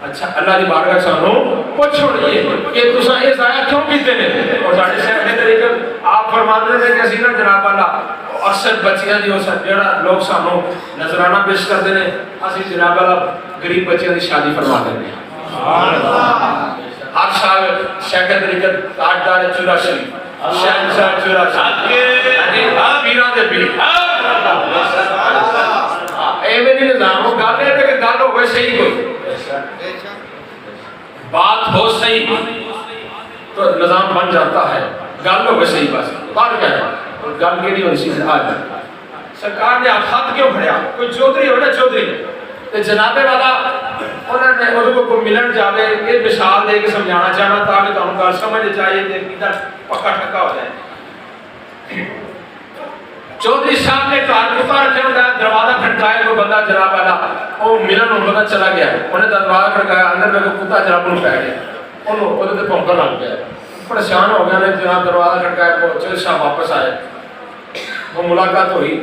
اچھا اللہ دی بارگاہ سانوں پوچھوڑیے کہ تساں اے ضائع کیوں کیتے نے اور ساڈے شہر دے طریقے آپ فرماندے ہیں کہ اسی نا جناب اللہ اکثر بچیاں دی جڑا لوگ سانوں نذرانہ پیش کردے نے اسی جناب اللہ غریب بچیاں دی شادی فرما دیندے ہیں سبحان اللہ ہر سال شیخ طریقت تاجدار چورا شریف شہنشاہ چورا شریف پیران دے پیر اے میری نظام ہو گل ہے کہ گل ہوئے صحیح کوئی بات ہو صحیح تو نظام بن جاتا ہے گل ہوئے صحیح بس بات کیا ہے گل کے لیے اسی سے آج سرکار نے خط کیوں بھریا کوئی چودھری ہو نا چودھری تے جناب والا انہوں نے وہ کو ملن جاوے یہ مثال دے کے سمجھانا چاہنا تاکہ تم گل سمجھ چاہیے تے کیدا پکا ٹھکا ہو جائے چودھری صاحب نے کار کتا رکھے ہوتا ہے دروازہ کھٹکایا وہ بندہ جناب والا وہ ملن ان بندہ چلا گیا انہیں دروازہ کھٹکایا اندر میں کتا جناب ان پہ گیا انہوں وہ تے پونکا لگ گیا پریشان ہو گیا نے جناب دروازہ کھٹکایا وہ چودھری صاحب واپس آئے وہ ملاقات ہوئی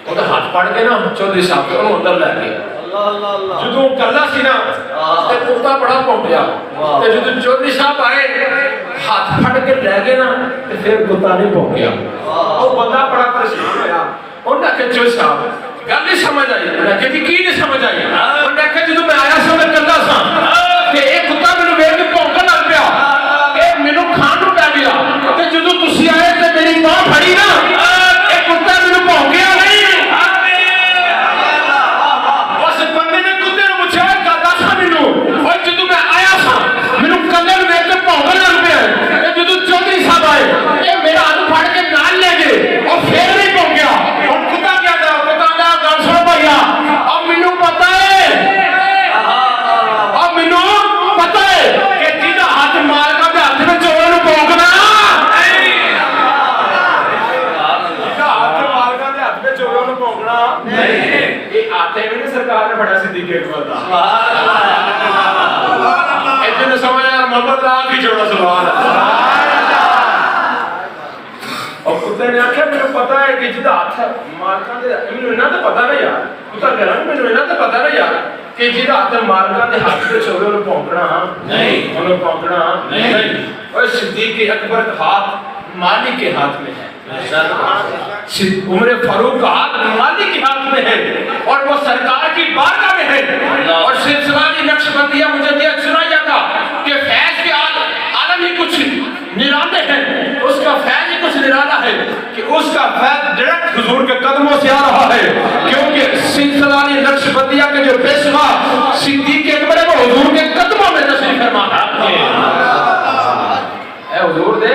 وہ تو ہاتھ پڑ کے نا چودھری صاحب کے انہوں اندر لے گیا جدوں کلا سی نا تے کتا بڑا پونکیا تے جدوں چودھری صاحب آئے ہاتھ پھڑ کے لے گئے نا تے پھر کتا نہیں پونکیا او بندہ بڑا پریشان ہویا انہاں کہ چودھری صاحب گل نہیں سمجھ آئی انہاں کہ کی نہیں سمجھ آئی انہاں کہ جدوں میں آیا سا میں کلا سا تے اے کتا مینوں ویکھ کے پونکن لگ پیا اے مینوں کھان نوں پے گیا تے جدوں تسی آئے تے میری باں پھڑی نا اے کتا مینوں پونکیا نہیں جدو میں آیا سا میرے کلر میں کے پاؤں لگ پیا جدو چودھری صاحب آئے یہ میرا ہاتھ پھڑ کے نال لے گئے اور پھر نہیں پہنچ گیا اور کتا کیا تھا کتا کا گل سن بھیا اور مینوں پتا ہے اور مینوں پتا ہے کہ جہاں ہاتھ مالکاں دے ہاتھ میں چوراں نوں پونکنا جہاں ہاتھ مالکاں دے ہاتھ میں چوراں نوں پونکنا نہیں یہ آتے بھی نہیں سرکار نے بڑا صدیق اکبر دا اتنے سمجھ آیا محمد راہ کی چھوڑا سبحان اور کتے نے آکھیا مجھے پتا ہے کہ جدا ہاتھ مالکاں دے مینوں انہاں تے پتا نہیں یار کتا کہہ رہا مینوں انہاں تے پتا نہیں یار کہ جدا ہاتھ مالکاں دے ہاتھ تے چوڑے نوں پونکنا نہیں انہوں پونکنا نہیں اور صدیق اکبر کا ہاتھ مالک کے ہاتھ میں ہے عمر فاروق کا ہاتھ مالک کے ہاتھ میں ہے اور وہ سرکار کی بارگاہ میں ہے اور سلسلہ نقشبندیہ مجھے دیا سنا جاتا کہ فیض کے عالم ہی کچھ نرالے ہیں اس کا فیض ہی کچھ نرالا ہے کہ اس کا فیض ڈائریکٹ حضور کے قدموں سے آ رہا ہے کیونکہ سلسلہ نقشبندیہ کے جو پیشوا صدیق اکبر ہے وہ حضور کے قدموں میں تشریف فرما ہے اے حضور دے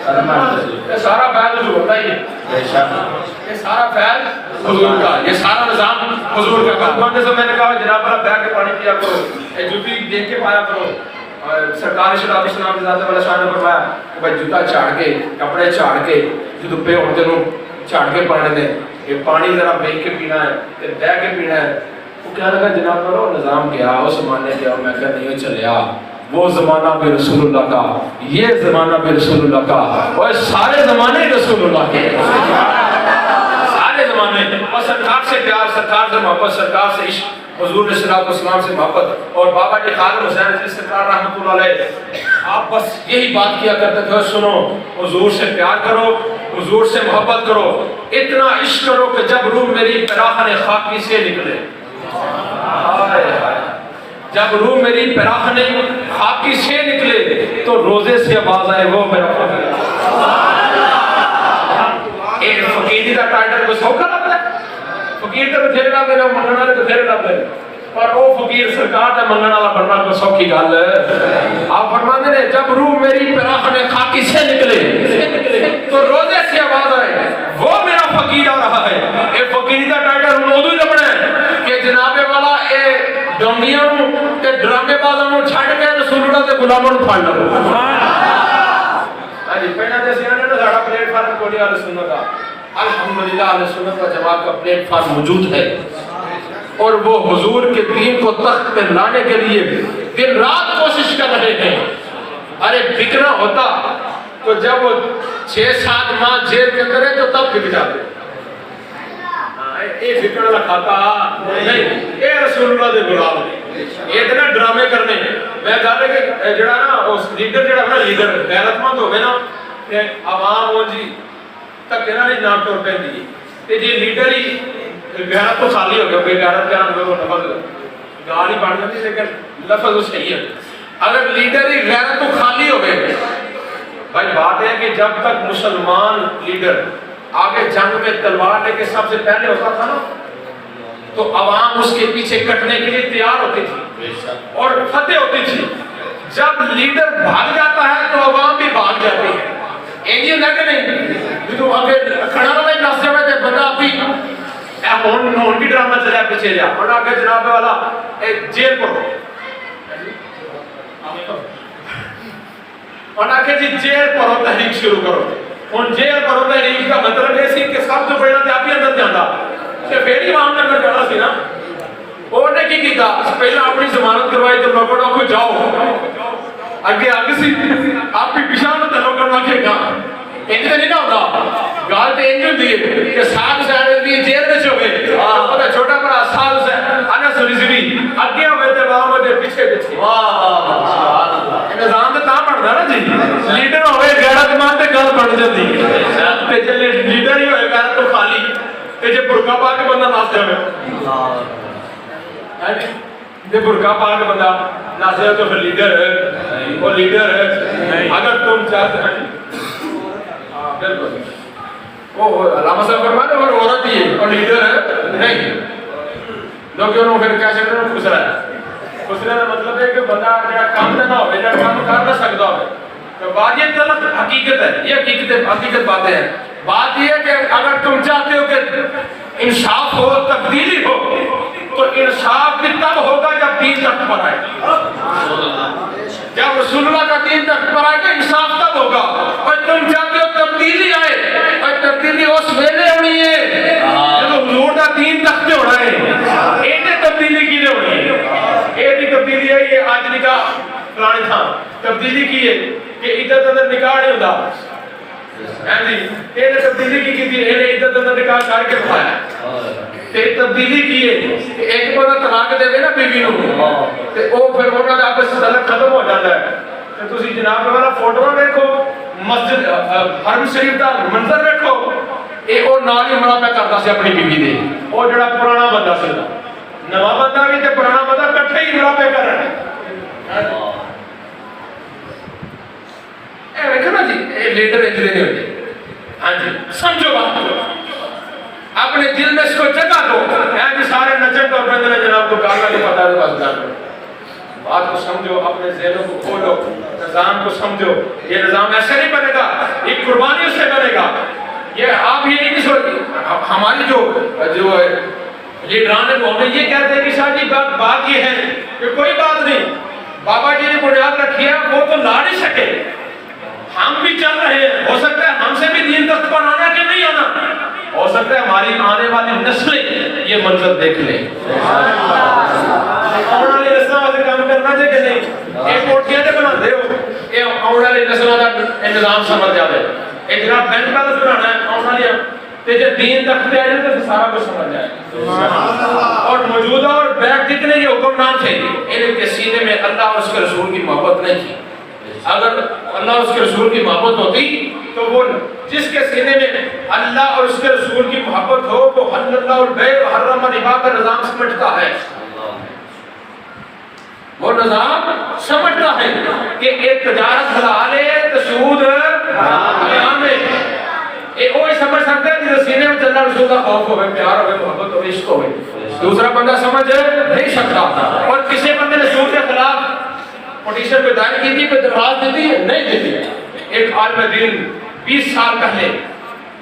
یہ سارا فیض حضور کا ہی ہے یہ سارا فیض حضور کا یہ سارا نظام حضور کا بندے سے میں نے کہا جناب اللہ بیٹھ کے پانی پیا کرو اے جوتی دیکھ کے پایا کرو سرکار شراب اسلام کی ذات والا شان نے فرمایا کہ بھائی جوتا چاڑ کے کپڑے چاڑ کے جو دبے ہوتے نوں چاڑ کے پانے دے یہ پانی ذرا بیٹھ کے پینا ہے تے بیٹھ کے پینا ہے وہ کہنے لگا جناب کرو نظام کیا اس زمانے کیا میں کہا نہیں چلیا وہ زمانہ بھی رسول اللہ کا یہ زمانہ بھی رسول اللہ کا اور سارے زمانے رسول اللہ کے سارے زمانے اور سرکار سے پیار سرکار سے محبت سرکار سے عشق حضور علیہ الصلوۃ والسلام سے محبت اور بابا جی خادم حسین عزیز سرکار رحمۃ اللہ علیہ آپ بس یہی بات کیا کرتے تھے سنو حضور سے پیار کرو حضور سے محبت کرو اتنا عشق کرو کہ جب روح میری پیراہن خاکی سے نکلے جب روح میری پیراہن خاکی سے نکلے تو روزے سے آواز آئے وہ میرا فقیر ایک فقیری کا ٹائٹل کو سوکھا لگتا ہے فقیر تے بتھیرے لگدے نے منگن والے بتھیرے لگدے پر وہ فقیر سرکار تے منگن والا بننا کوئی سوکھی گل آپ فرماندے نے جب روح میری پیراہن خاکی سے نکلے تو روزے سے آواز آئے وہ میرا فقیر آ رہا ہے اے فقیری کا ٹائٹل ہن ادو ہی لبنا ہے کہ جناب والا اے ڈونگیاں نوں تے ڈرامے بازاں نوں چھڈ کے رسول اللہ دے غلاماں نوں پھڑ لو سبحان اللہ اج پہنا تے سیاں نے ساڈا پلیٹ فارم کھولیا اہل سنت دا الحمدللہ اہل سنت و جماعت کا پلیٹ فارم موجود ہے اور وہ حضور کے دین کو تخت پہ لانے کے لیے دن رات کوشش کر رہے ہیں ارے بکنا ہوتا تو جب وہ 6-7 ماہ جیل کے اندر ہے تو تب بک جاتے اے بکنا کھاتا نہیں اے رسول اللہ دے غلام یہ اتنا ڈرامے کرنے میں کہا کہ جڑا نا اس لیڈر جڑا نا لیڈر غیرت مند ہوے نا تے عوام ہو جی تک نہ نام ٹور پہ دی تے جی لیڈر ہی غیرت تو خالی ہو گیا بے غیرت کے اندر وہ لفظ گالی بن جاتی لیکن لفظ وہ صحیح ہے اگر لیڈر ہی غیرت تو خالی ہو گئے بھائی بات ہے کہ جب تک مسلمان لیڈر آگے جنگ میں تلوار لے کے سب سے پہلے ہوتا تھا نا تو عوام اس کے پیچھے کٹنے کے لیے تیار ہوتی تھی اور فتح ہوتی تھی جب لیڈر بھاگ جاتا ہے تو عوام بھی بھاگ جاتی ہے یہ نہ کہ نہیں تو آگے کھڑا والا ہی ناسے میں تے بندہ بھی ہون بھی ڈرامہ چلا پیچھے لیا اور آگے جناب والا جیل پر ہو اور آگے جی جیل پر ہو تحریک شروع کرو ان جیل پر ہو تحریک کا مطلب ہے سی کہ سب سے بڑا تے آپ ہی اندر جاندا کہ پھر عوام نے اندر جانا سی نا اور نے کی کیتا پہلا اپنی ضمانت کروائی تو لوگوں کو جاؤ آگے آگے سی آپ بھی پیشان تے لوگوں نے کہا انج تے نہیں نہ ہوندا گل تے انج ہوندی ہے کہ ساتھ سائڈ دی جیل وچ ہوے اودا چھوٹا بھرا ساتھ سائڈ انس رضوی اگے ہوے تے واہ دے پیچھے پیچھے واہ سبحان اللہ نظام تے تاں بندا نا جی لیڈر ہوے غیرت مند تے گل بن جاندی تے جے لیڈر ہی ہوے غیرت تو خالی تے جے برقع پا کے بندہ ناچ جاوے ہاں جی جے برقع پا کے بندہ ناچے تو پھر لیڈر ہے وہ لیڈر ہے اگر تم چاہتے ہیں بالکل وہ علامہ صاحب فرماتے ہیں اور عورت ہی ہے اور لیڈر ہے نہیں لوگ انہوں پھر کیسے کرنا خسرا ہے خسرا کا مطلب ہے کہ بندہ جڑا کام نہ ہوئے جڑا کام کر نہ سکتا ہوئے تو بات یہ طلب حقیقت ہے یہ حقیقت باتیں ہیں بات یہ ہے کہ اگر تم چاہتے ہو کہ انصاف ہو تبدیلی ہو تو انصاف بھی تب ہوگا جب دین تخت پر آئے جب رسول اللہ کا دین تخت پر آئے گا انصاف تب ہوگا اور تم چاہتے ہو تبدیلی آئے اور تبدیلی اس ویلے ہونی ہے جب حضور کا دین تخت ہونا ہے اینے تبدیلی کی لئے ہونی ہے ایدی تبدیلی ہے یہ آج نکاح پرانے تھا تبدیلی کی ہے کہ ادھر اندر نکاح نہیں ہوتا اینے تبدیلی کی تھی اینے ادھر اندر نکاح کر کے بھایا تے تبدیلی کی ہے کہ ایک بندہ طلاق دے نا بیوی نو تے او پھر انہاں دا آپس تعلق ختم ہو جاتا ہے تے تسی جناب والا فوٹو دیکھو مسجد حرم شریف دا منظر دیکھو اے او نال ہی مراقبہ کردا سی اپنی بیوی دے او جڑا پرانا بندہ سی نواں بندہ بھی تے پرانا بندہ اکٹھے ہی مراقبہ کر رہے ہیں اے ویکھو نا جی اے لیڈر انج دے نہیں ہوندے ہاں جی سمجھو بات اپنے دل میں اس کو جگہ دو کہ سارے نچن اور بندے جناب کو کالا نہیں پتا ہے بس جان بات کو سمجھو اپنے ذہنوں کو کھولو نظام کو سمجھو یہ نظام ایسے نہیں بنے گا ایک قربانی اس سے بنے گا یہ آپ یہ نہیں سوچتے ہماری جو لیڈران ہے وہ ہمیں یہ کہتے ہیں کہ شاہ جی بات یہ ہے کہ کوئی بات نہیں بابا جی نے بنیاد رکھی ہے وہ تو لا نہیں سکے ہم بھی چل رہے ہیں ہو سکتا ہے ہم سے بھی دین تخت پر آنا کہ نہیں آنا ہو سکتا ہے ہماری آنے والی نسلیں یہ منظر دیکھ لیں آنے والی نسلوں والے کام کرنا چاہیے کہ نہیں ایک کوٹیاں دے بنا دے ہو یہ آنے والی نسلوں کا انتظام سمجھ جائے ایک جناب بینک بیلنس بنانا ہے آنے والی تے جب دین تخت پہ آ جائے تو سارا کچھ سمجھ جائے اور موجودہ اور بیک جتنے یہ حکمران تھے ان کے سینے میں اللہ اور اس کے رسول کی محبت نہیں تھی اگر اللہ اور اس کے رسول کی محبت ہوتی تو وہ جس کے سینے میں اللہ اور اس کے رسول کی محبت ہو وہ حل اللہ البیع وحرم الربا کا نظام سمجھتا ہے وہ نظام سمجھتا ہے کہ ایک تجارت حلال ہے تو سود حرام ہے وہی سمجھ سکتا ہے جس سینے میں اللہ رسول کا خوف ہوئے پیار ہوئے محبت ہوئے عشق ہوئے دوسرا بندہ سمجھ نہیں سکتا اور کسی بندے نے سود کے خلاف پوٹیشن پہ دائر کی تھی پہ درخواست دیتی ہے نہیں دیتی ہے ایک عالم دین 20 سال پہلے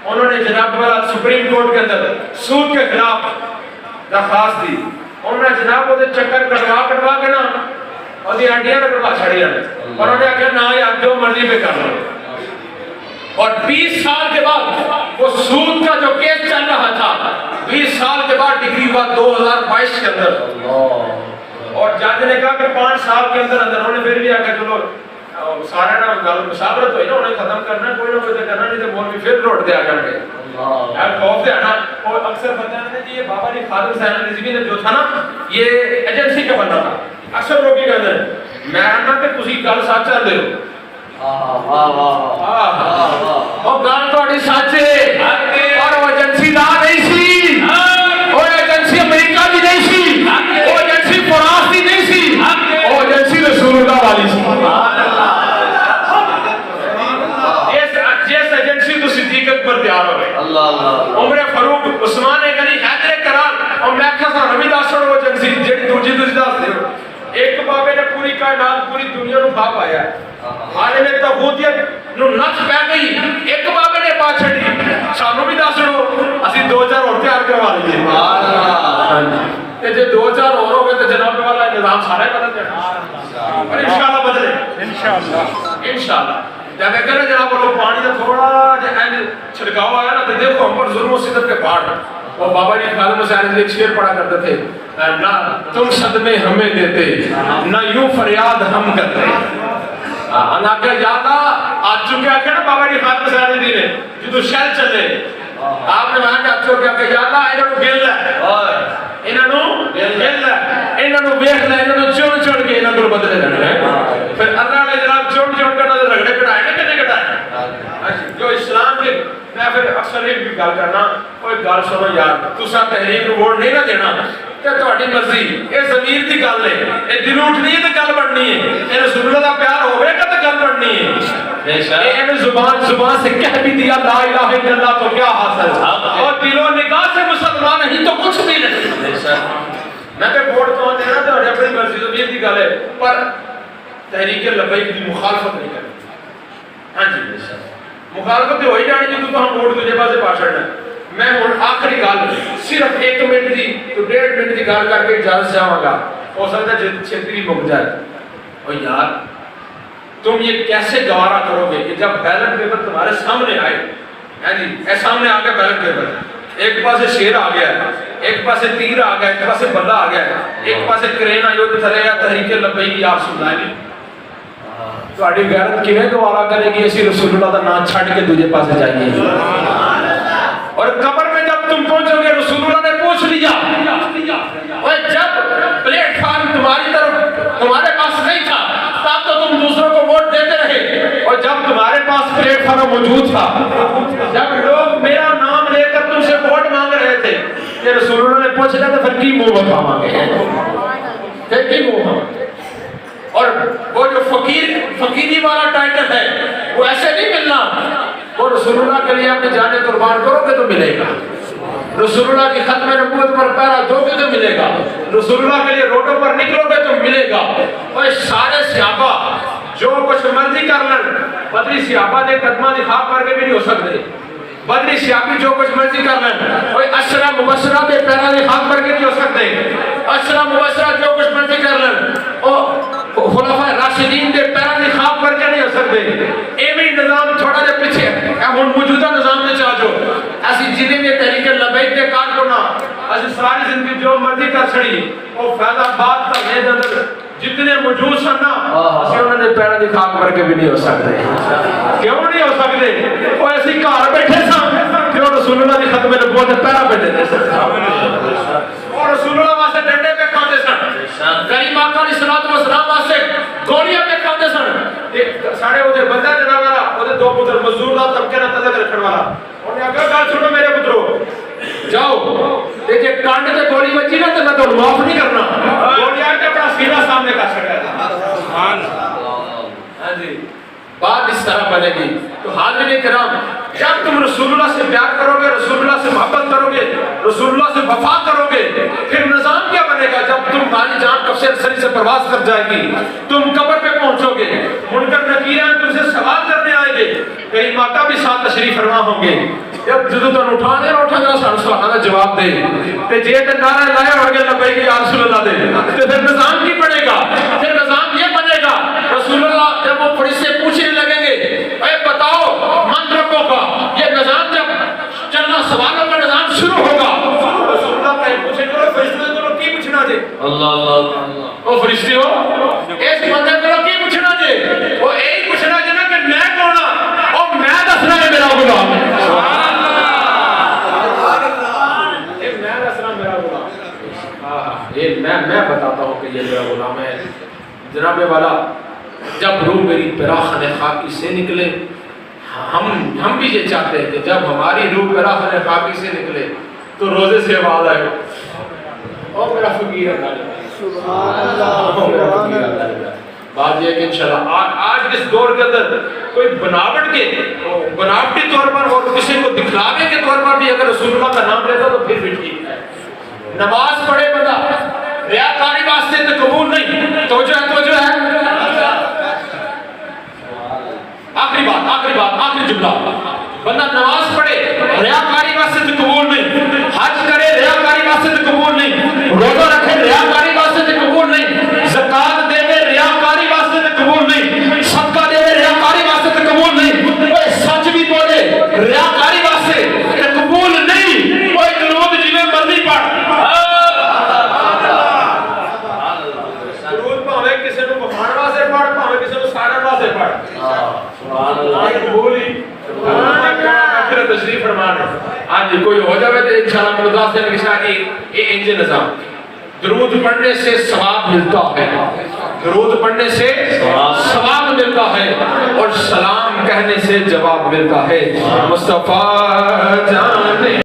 انہوں نے جناب والا سپریم کورٹ کے اندر سود کے خلاف درخواست دی انہوں نے جناب وہ چکر کٹوا کے نا اور دی ہڈیاں کٹوا چھڑی رہے اور انہوں نے کہا نہ یار جو مرضی پہ کر لو اور 20 سال کے بعد وہ سود کا جو کیس چل رہا تھا 20 سال کے بعد ڈگری ہوا 2022 کے اندر اور جج نے کہا کہ 5 سال کے اندر انہوں نے پھر بھی آگے چلو سارا نا مشاورت ہوئی نا انہیں ختم کرنا کوئی نہ کوئی کرنا نہیں تو مولوی پھر لوٹ دے آ جائیں گے یار خوف سے آنا اور اکثر بتاتے ہیں جی یہ بابا جی خادم حسین رضوی نے جو تھا نا یہ ایجنسی کا بننا تھا اکثر لوگ یہ کہتے ہیں میں آنا کہ تسی گل سچ چل دے اور گل تہاڈی سچ ہے اور وہ ایجنسی دا نہیں سی وہ ایجنسی امریکہ دی نہیں سی وہ ایجنسی فرانس دی نہیں سی وہ ایجنسی رسول اللہ والی سی جس ایجنسی تو صدیقت پر تیار ہو گئے عمر فاروق عثمان غنی حیدر کرار اور میں کہا سا نبی داسڑ وہ ایجنسی جڑی دوجی داس دے ایک بابے نے پوری کائنات پوری دنیا نو کھا پایا حالے میں تغوتیت نو نچ پہ گئی ایک بابے نے پا چھڑی سانو بھی داسڑو اسی 2000 اور تیار کروا لیے کہ جو 2000 اور ہو گئے تو جناب والا نظام سارے بدل جائے اور انشاءاللہ بدلے انشاءاللہ جب ایک کرنے جناب وہ پانی کا تھوڑا جو چھڑکاؤ آیا نا تو دیکھو ہم پر ظلم و ستم کے پاڑ وہ بابا جی خادم حسین ایک شعر پڑھا کرتے تھے نہ تم صدمے ہمیں دیتے نہ یوں فریاد ہم کرتے انا کہ یا اللہ آج چکے آکے نا بابا جی خاتم سارے دینے جو شہر چلے آپ نے وہاں آج چکے آکے یا اللہ انہوں نے گل ہے انہوں نے ویخ لے انہوں نے چون چون کے انہوں نے بدلے جانے پھر اللہ نے جناب چون چون کا نظر رگڑے کٹائے نا کنے کٹائے جو اسلام کے میں پھر اکثر ایک بھی گال کرنا کوئی گال سنو یار تسا تحریک کو ووٹ نہیں نہ دینا کہ تہاڈی مرضی اے ضمیر دی گل ہے اے دل اٹھنی ہے تے گل بننی ہے اے رسول اللہ دا پیار ہوے گا تے گل بننی ہے اے نے زبان سے کہہ بھی دیا لا الہ الا اللہ تو کیا حاصل اور دل و نگاہ سے مسلمان نہیں تو کچھ بھی نہیں میں کہ ووٹ تو دینا تہاڈی اپنی مرضی ضمیر دی گل ہے پر تحریک لبیک دی مخالفت نہیں کرنی ہاں جی مخالفت ہوئی جانی جی تو ہم ووٹ تجھے پاسے پا چھڑنا میں ہوں آخری گال صرف 1 منٹ دی تو 1.5 منٹ دی گال کر کے اجازت سے آواں گا ہو سکتا ہے چھتری مک جائے اور یار تم یہ کیسے گوارا کرو گے کہ جب بیلٹ پیپر تمہارے سامنے آئے یعنی اے سامنے آ گیا بیلٹ پیپر ایک پاسے شیر آ گیا ایک پاسے تیر آ گیا ایک پاسے بلہ آ گیا ایک پاسے کرین آئی ہوتی تھرے یا تحریک لبیک آپ سن لائیں تو آڑی غیرت کیویں گوارا کرے گی اسی رسول اللہ دا نام چھڑ کے دوسرے پاسے جائیے اور قبر میں جب تم پہنچو گے رسول اللہ نے پوچھ لیا اور جب پلیٹ فارم تمہاری طرف تمہارے پاس نہیں تھا تب تو تم دوسروں کو ووٹ دیتے رہے اور جب تمہارے پاس پلیٹ فارم موجود تھا جب لوگ میرا نام لے کر تم سے ووٹ مانگ رہے تھے کہ رسول اللہ نے پوچھ لیا تو پھر کی منہ بتاواں گے پھر کی منہ اور وہ جو فقیری والا ٹائٹل ہے وہ ایسے نہیں ملنا وہ رسول اللہ کے لیے اپنی جانیں قربان کرو گے تو ملے گا رسول اللہ کی ختم نبوت پر پہرا دو گے تو ملے گا رسول اللہ کے لیے روڈوں پر نکلو گے تو ملے گا اور سارے صحابہ جو کچھ مرضی کر لیں بدری صحابہ نے قدمہ نخاب کر کے بھی نہیں ہو سکتے بدری صحابی جو کچھ مرضی کر لیں کوئی اشرا مبشرہ دے پہرا نخاب کر کے نہیں ہو سکتے اشرا مبشرہ جو کچھ مرضی کر لیں خلفاء راشدین دے پہرا نخاب کر کے نہیں ہو سکتے ایویں نظام تھوڑا جا پیچھے اب ہن موجودہ نظام نے چاہ جو ایسی جنہیں بھی تحریک لبیک دے کار کو نہ ایسی ساری زندگی جو مرضی کر چھڑی وہ فیض آباد کا یہ اندر جتنے موجود سن نا اسی انہوں نے پہرا نخاب کر کے بھی نہیں ہو سکتے کیوں نہیں ہو سکتے وہ ایسی کار بیٹھے سن جو رسول اللہ کی ختم نبوت پہرا بیٹھے تھے اور رسول اللہ واسطے ڈنڈے پہ کھاتے سن کریم آقا علیہ الصلوۃ والسلام واسطے گولیاں پہ کھاتے سن ساڑھے وہ بندہ جناب والا وہ دو پتر مزدور دا طبقے نہ تلک رکھن والا انہیں آگے گل سنو میرے پترو جاؤ دیکھیں کانڈ تے گولی بچی نا تو میں تو معاف نہیں کرنا گولی آ کے اپنا سینہ سامنے کر سکتا سبحان ہاں جی بات اس طرح بنے گی تو حاضرین کرام جب تم رسول اللہ سے پیار کرو گے رسول اللہ سے محبت کرو گے رسول اللہ سے وفا کرو گے پھر نظام کیا بنے گا جب تم تمہاری جان کفشر سری سے پرواز کر جائے گی تم قبر پہ پہنچو گے منکر نکیران تم سے سوال کرنے آئیں گے کئی ماتا بھی ساتھ تشریف فرما ہوں گے جب جدو تن اٹھانے اٹھا گا سارا سوالوں کا جواب دے تے جے تے نعرہ لائے ہو گے لبیک یا رسول اللہ دے تو پھر نظام کی بنے گا پھر نظام یہ بنے گا رسول اللہ جب وہ پولیس سے پوچھنے لگیں گے اے بتاؤ من ربوں کا یہ نظام جب چلنا سوالوں کا نظام شروع ہوگا رسول اللہ کہیں پوچھیں کرو فرشتے تو کی پوچھنا دے اللہ اللہ اللہ او فرشتے ہو اس بندے کو کی پوچھنا دے وہ یہی پوچھنا دے نا کہ میں کون ہوں اور میں دسنا ہے میرا غلام سبحان میں بتاتا ہوں کہ یہ میرا غلام ہے جناب والا جب روح میری براخن خاکی سے نکلے ہم بھی یہ چاہتے ہیں کہ جب ہماری روح براخن خاکی سے نکلے تو روزے سے آواز آئے او میرا فقیر اللہ سبحان اللہ میرا فقیر اللہ بات یہ ہے کہ انشاءاللہ آج اس دور کے اندر کوئی بناوٹ کے بناوٹی طور پر اور کسی کو دکھلاوے کے طور پر بھی اگر رسول اللہ کا نام لیتا تو پھر بھی ٹھیک ہے نماز پڑھے بندہ ریاکاری واسطے تو قبول نہیں توجہ ہے آخری بات آخری جملہ بندہ نماز پڑھے ریاکاری واسطے تو قبول نہیں حج کرے ریاکاری واسطے تو قبول نہیں روزہ رکھے ریاکاری واسطے تو قبول نہیں زکات دے ریاکاری واسطے تو قبول نہیں صدقہ دے ریاکاری واسطے تو قبول نہیں کوئی سچ بھی بولے ریاکاری واسطے تو قبول نہیں کوئی درود جویں مرضی پڑھ درود پاوے کسی نو بخان واسطے پڑھ پاوے کسی نو ساڑھن واسطے پڑھ جی کوئی ہو جاوے تو انشاءاللہ مرداس نے کشنا کی یہ انجے نظام درود پڑھنے سے ثواب ملتا ہے، درود پڑھنے سے ثواب ملتا ہے اور سلام کہنے سے جواب ملتا ہے۔ مصطفیٰ جانے